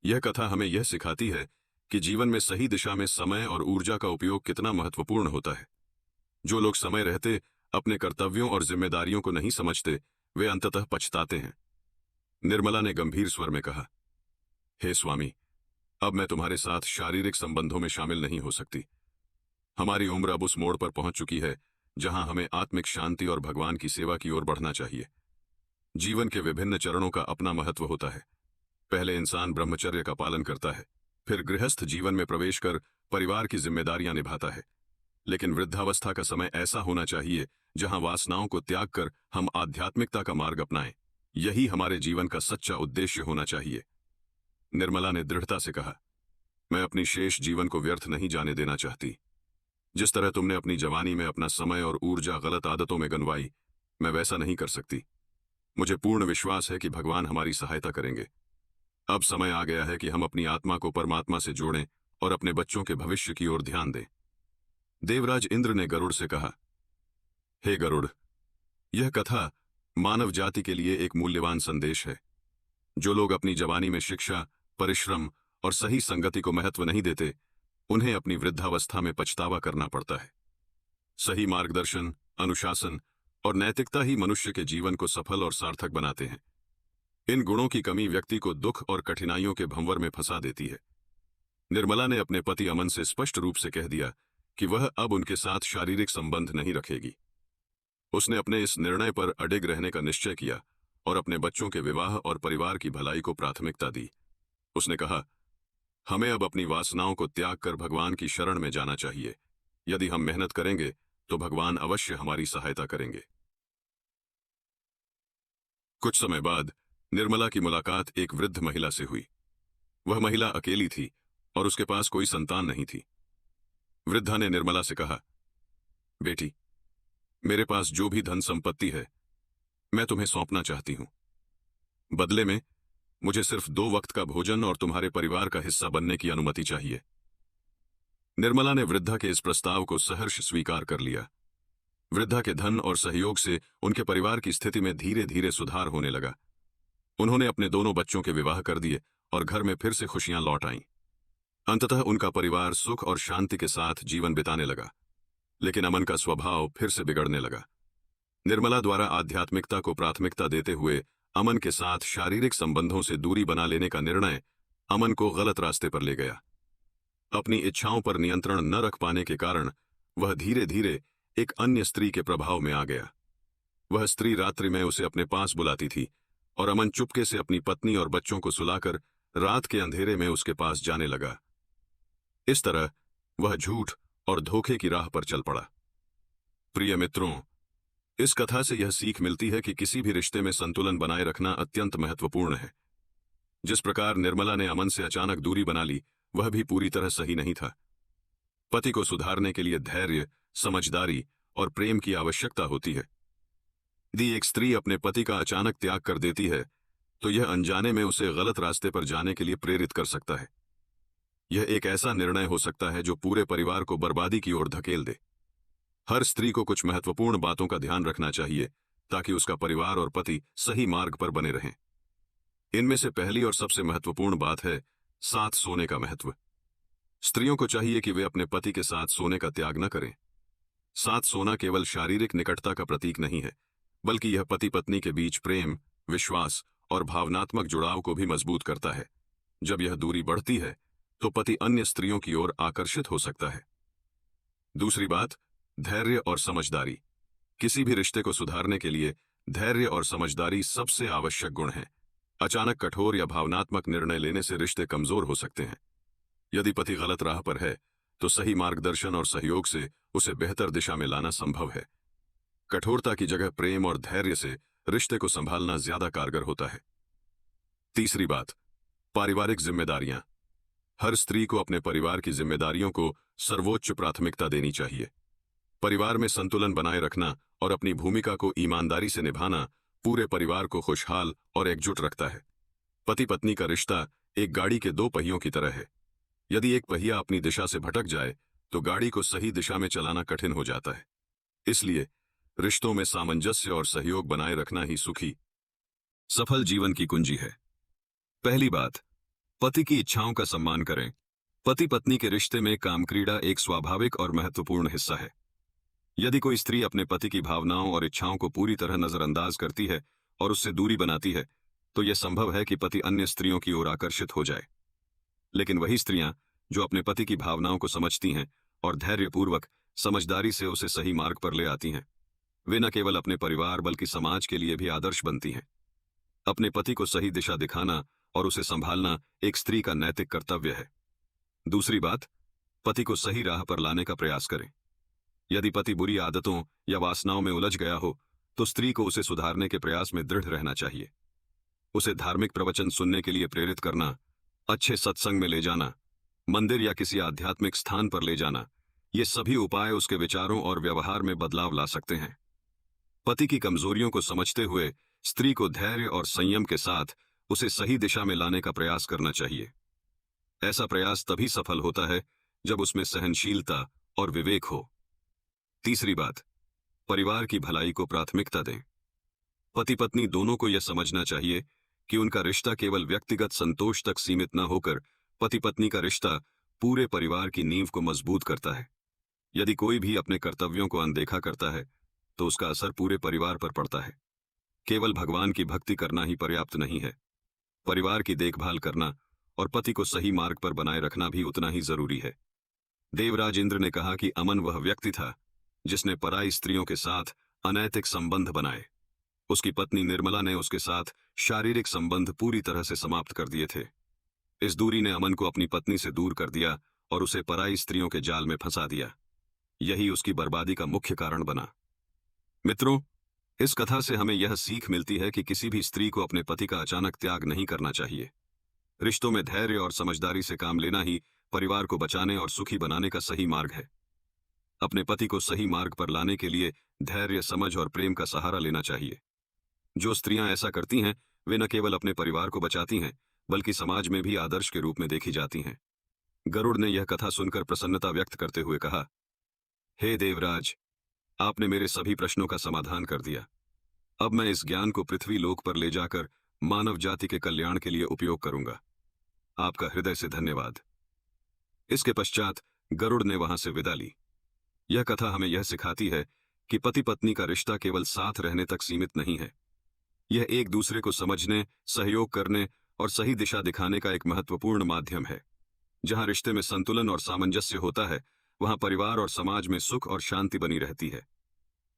यह कथा हमें यह सिखाती है कि जीवन में सही दिशा में समय और ऊर्जा का उपयोग कितना महत्वपूर्ण होता है। जो लोग समय रहते अपने कर्तव्यों और जिम्मेदारियों को नहीं समझते, वे अंततः पछताते हैं। निर्मला ने गंभीर स्वर में कहा, हे स्वामी, अब मैं तुम्हारे साथ शारीरिक संबंधों में शामिल नहीं हो सकती। हमारी उम्र अब उस मोड़ पर पहुंच चुकी है जहां हमें आत्मिक शांति और भगवान की सेवा की ओर बढ़ना चाहिए। जीवन के विभिन्न चरणों का अपना महत्व होता है। पहले इंसान ब्रह्मचर्य का पालन करता है, फिर गृहस्थ जीवन में प्रवेश कर परिवार की जिम्मेदारियां निभाता है। लेकिन वृद्धावस्था का समय ऐसा होना चाहिए जहां वासनाओं को त्याग कर हम आध्यात्मिकता का मार्ग अपनाएं। यही हमारे जीवन का सच्चा उद्देश्य होना चाहिए। निर्मला ने दृढ़ता से कहा, मैं अपनी शेष जीवन को व्यर्थ नहीं जाने देना चाहती। जिस तरह तुमने अपनी जवानी में अपना समय और ऊर्जा गलत आदतों में गंवाई, मैं वैसा नहीं कर सकती। मुझे पूर्ण विश्वास है कि भगवान हमारी सहायता करेंगे। अब समय आ गया है कि हम अपनी आत्मा को परमात्मा से जोड़ें और अपने बच्चों के भविष्य की ओर ध्यान दें। देवराज इंद्र ने गरुड़ से कहा, हे गरुड़, यह कथा मानव जाति के लिए एक मूल्यवान संदेश है। जो लोग अपनी जवानी में शिक्षा, परिश्रम और सही संगति को महत्व नहीं देते, उन्हें अपनी वृद्धावस्था में पछतावा करना पड़ता है। सही मार्गदर्शन, अनुशासन और नैतिकता ही मनुष्य के जीवन को सफल और सार्थक बनाते हैं। इन गुणों की कमी व्यक्ति को दुख और कठिनाइयों के भंवर में फंसा देती है। निर्मला ने अपने पति अमन से स्पष्ट रूप से कह दिया कि वह अब उनके साथ शारीरिक संबंध नहीं रखेगी। उसने अपने इस निर्णय पर अडिग रहने का निश्चय किया और अपने बच्चों के विवाह और परिवार की भलाई को प्राथमिकता दी। उसने कहा, हमें अब अपनी वासनाओं को त्याग कर भगवान की शरण में जाना चाहिए। यदि हम मेहनत करेंगे तो भगवान अवश्य हमारी सहायता करेंगे। कुछ समय बाद निर्मला की मुलाकात एक वृद्ध महिला से हुई। वह महिला अकेली थी और उसके पास कोई संतान नहीं थी। वृद्धा ने निर्मला से कहा, बेटी, मेरे पास जो भी धन संपत्ति है, मैं तुम्हें सौंपना चाहती हूं। बदले में मुझे सिर्फ 2 वक्त का भोजन और तुम्हारे परिवार का हिस्सा बनने की अनुमति चाहिए। निर्मला ने वृद्धा के इस प्रस्ताव को सहर्ष स्वीकार कर लिया। वृद्धा के धन और सहयोग से उनके परिवार की स्थिति में धीरे धीरे सुधार होने लगा। उन्होंने अपने दोनों बच्चों के विवाह कर दिए और घर में फिर से खुशियां लौट आईं। अंततः उनका परिवार सुख और शांति के साथ जीवन बिताने लगा। लेकिन अमन का स्वभाव फिर से बिगड़ने लगा। निर्मला द्वारा आध्यात्मिकता को प्राथमिकता देते हुए अमन के साथ शारीरिक संबंधों से दूरी बना लेने का निर्णय अमन को गलत रास्ते पर ले गया। अपनी इच्छाओं पर नियंत्रण न रख पाने के कारण वह धीरे धीरे एक अन्य स्त्री के प्रभाव में आ गया। वह स्त्री रात्रि में उसे अपने पास बुलाती थी और अमन चुपके से अपनी पत्नी और बच्चों को सुलाकर रात के अंधेरे में उसके पास जाने लगा। इस तरह वह झूठ और धोखे की राह पर चल पड़ा। प्रिय मित्रों, इस कथा से यह सीख मिलती है कि किसी भी रिश्ते में संतुलन बनाए रखना अत्यंत महत्वपूर्ण है। जिस प्रकार निर्मला ने अमन से अचानक दूरी बना ली, वह भी पूरी तरह सही नहीं था। पति को सुधारने के लिए धैर्य, समझदारी और प्रेम की आवश्यकता होती है। यदि एक स्त्री अपने पति का अचानक त्याग कर देती है, तो यह अनजाने में उसे गलत रास्ते पर जाने के लिए प्रेरित कर सकता है। यह एक ऐसा निर्णय हो सकता है जो पूरे परिवार को बर्बादी की ओर धकेल दे। हर स्त्री को कुछ महत्वपूर्ण बातों का ध्यान रखना चाहिए ताकि उसका परिवार और पति सही मार्ग पर बने रहें। इनमें से पहली और सबसे महत्वपूर्ण बात है साथ सोने का महत्व। स्त्रियों को चाहिए कि वे अपने पति के साथ सोने का त्याग न करें। साथ सोना केवल शारीरिक निकटता का प्रतीक नहीं है, बल्कि यह पति पत्नी के बीच प्रेम, विश्वास और भावनात्मक जुड़ाव को भी मजबूत करता है। जब यह दूरी बढ़ती है तो पति अन्य स्त्रियों की ओर आकर्षित हो सकता है। दूसरी बात, धैर्य और समझदारी। किसी भी रिश्ते को सुधारने के लिए धैर्य और समझदारी सबसे आवश्यक गुण हैं। अचानक कठोर या भावनात्मक निर्णय लेने से रिश्ते कमजोर हो सकते हैं। यदि पति गलत राह पर है तो सही मार्गदर्शन और सहयोग से उसे बेहतर दिशा में लाना संभव है। कठोरता की जगह प्रेम और धैर्य से रिश्ते को संभालना ज्यादा कारगर होता है। तीसरी बात, पारिवारिक जिम्मेदारियां। हर स्त्री को अपने परिवार की जिम्मेदारियों को सर्वोच्च प्राथमिकता देनी चाहिए। परिवार में संतुलन बनाए रखना और अपनी भूमिका को ईमानदारी से निभाना पूरे परिवार को खुशहाल और एकजुट रखता है। पति पत्नी का रिश्ता एक गाड़ी के दो पहियों की तरह है। यदि एक पहिया अपनी दिशा से भटक जाए तो गाड़ी को सही दिशा में चलाना कठिन हो जाता है। इसलिए रिश्तों में सामंजस्य और सहयोग बनाए रखना ही सुखी, सफल जीवन की कुंजी है। पहली बात, पति की इच्छाओं का सम्मान करें। पति पत्नी के रिश्ते में कामक्रीड़ा एक स्वाभाविक और महत्वपूर्ण हिस्सा है। यदि कोई स्त्री अपने पति की भावनाओं और इच्छाओं को पूरी तरह नजरअंदाज करती है और उससे दूरी बनाती है तो यह संभव है कि पति अन्य स्त्रियों की ओर आकर्षित हो जाए। लेकिन वही स्त्रियां जो अपने पति की भावनाओं को समझती हैं और धैर्यपूर्वक समझदारी से उसे सही मार्ग पर ले आती हैं, वे न केवल अपने परिवार बल्कि समाज के लिए भी आदर्श बनती हैं। अपने पति को सही दिशा दिखाना और उसे संभालना एक स्त्री का नैतिक कर्तव्य है। दूसरी बात, पति को सही राह पर लाने का प्रयास करें। यदि पति बुरी आदतों या वासनाओं में उलझ गया हो तो स्त्री को उसे सुधारने के प्रयास में दृढ़ रहना चाहिए। उसे धार्मिक प्रवचन सुनने के लिए प्रेरित करना, अच्छे सत्संग में ले जाना, मंदिर या किसी आध्यात्मिक स्थान पर ले जाना, ये सभी उपाय उसके विचारों और व्यवहार में बदलाव ला सकते हैं। पति की कमजोरियों को समझते हुए स्त्री को धैर्य और संयम के साथ उसे सही दिशा में लाने का प्रयास करना चाहिए। ऐसा प्रयास तभी सफल होता है जब उसमें सहनशीलता और विवेक हो। तीसरी बात, परिवार की भलाई को प्राथमिकता दें। पति पत्नी दोनों को यह समझना चाहिए कि उनका रिश्ता केवल व्यक्तिगत संतोष तक सीमित न होकर पति पत्नी का रिश्ता पूरे परिवार की नींव को मजबूत करता है। यदि कोई भी अपने कर्तव्यों को अनदेखा करता है तो उसका असर पूरे परिवार पर पड़ता है। केवल भगवान की भक्ति करना ही पर्याप्त नहीं है, परिवार की देखभाल करना और पति को सही मार्ग पर बनाए रखना भी उतना ही जरूरी है। देवराज इंद्र ने कहा कि अमन वह व्यक्ति था जिसने पराई स्त्रियों के साथ अनैतिक संबंध बनाए। उसकी पत्नी निर्मला ने उसके साथ शारीरिक संबंध पूरी तरह से समाप्त कर दिए थे। इस दूरी ने अमन को अपनी पत्नी से दूर कर दिया और उसे पराई स्त्रियों के जाल में फंसा दिया। यही उसकी बर्बादी का मुख्य कारण बना। मित्रों, इस कथा से हमें यह सीख मिलती है कि किसी भी स्त्री को अपने पति का अचानक त्याग नहीं करना चाहिए। रिश्तों में धैर्य और समझदारी से काम लेना ही परिवार को बचाने और सुखी बनाने का सही मार्ग है। अपने पति को सही मार्ग पर लाने के लिए धैर्य, समझ और प्रेम का सहारा लेना चाहिए। जो स्त्रियां ऐसा करती हैं वे न केवल अपने परिवार को बचाती हैं बल्कि समाज में भी आदर्श के रूप में देखी जाती हैं। गरुड़ ने यह कथा सुनकर प्रसन्नता व्यक्त करते हुए कहा, हे देवराज, आपने मेरे सभी प्रश्नों का समाधान कर दिया। अब मैं इस ज्ञान को पृथ्वी लोक पर ले जाकर मानव जाति के कल्याण के लिए उपयोग करूंगा। आपका हृदय से धन्यवाद। इसके पश्चात गरुड़ ने वहां से विदा ली। यह कथा हमें यह सिखाती है कि पति पत्नी का रिश्ता केवल साथ रहने तक सीमित नहीं है। यह एक दूसरे को समझने, सहयोग करने और सही दिशा दिखाने का एक महत्वपूर्ण माध्यम है। जहां रिश्ते में संतुलन और सामंजस्य होता है वहां परिवार और समाज में सुख और शांति बनी रहती है।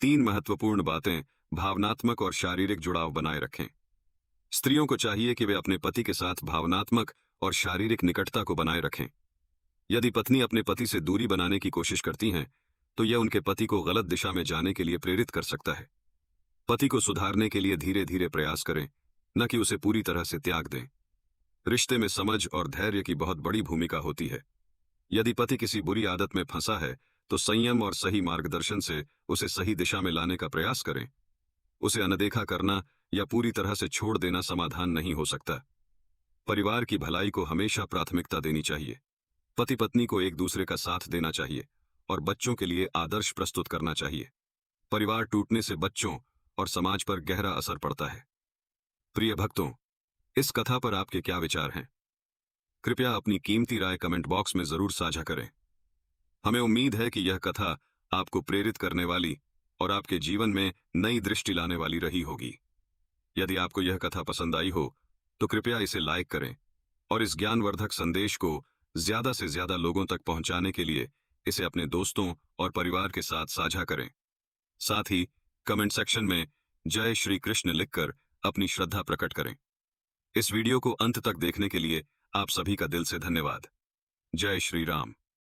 3 महत्वपूर्ण बातें भावनात्मक और शारीरिक जुड़ाव बनाए रखें। स्त्रियों को चाहिए कि वे अपने पति के साथ भावनात्मक और शारीरिक निकटता को बनाए रखें। यदि पत्नी अपने पति से दूरी बनाने की कोशिश करती हैं तो यह उनके पति को गलत दिशा में जाने के लिए प्रेरित कर सकता है। पति को सुधारने के लिए धीरे धीरे प्रयास करें, न कि उसे पूरी तरह से त्याग दें। रिश्ते में समझ और धैर्य की बहुत बड़ी भूमिका होती है। यदि पति किसी बुरी आदत में फंसा है तो संयम और सही मार्गदर्शन से उसे सही दिशा में लाने का प्रयास करें। उसे अनदेखा करना या पूरी तरह से छोड़ देना समाधान नहीं हो सकता। परिवार की भलाई को हमेशा प्राथमिकता देनी चाहिए। पति पत्नी को एक दूसरे का साथ देना चाहिए और बच्चों के लिए आदर्श प्रस्तुत करना चाहिए। परिवार टूटने से बच्चों और समाज पर गहरा असर पड़ता है। प्रिय भक्तों, इस कथा पर आपके क्या विचार हैं? कृपया अपनी कीमती राय कमेंट बॉक्स में जरूर साझा करें। हमें उम्मीद है कि यह कथा आपको प्रेरित करने वाली और आपके जीवन में नई दृष्टि लाने वाली रही होगी। यदि आपको यह कथा पसंद आई हो तो कृपया इसे लाइक करें और इस ज्ञानवर्धक संदेश को ज्यादा से ज्यादा लोगों तक पहुंचाने के लिए इसे अपने दोस्तों और परिवार के साथ साझा करें। साथ ही कमेंट सेक्शन में जय श्री कृष्ण लिखकर अपनी श्रद्धा प्रकट करें। इस वीडियो को अंत तक देखने के लिए आप सभी का दिल से धन्यवाद। जय श्री राम।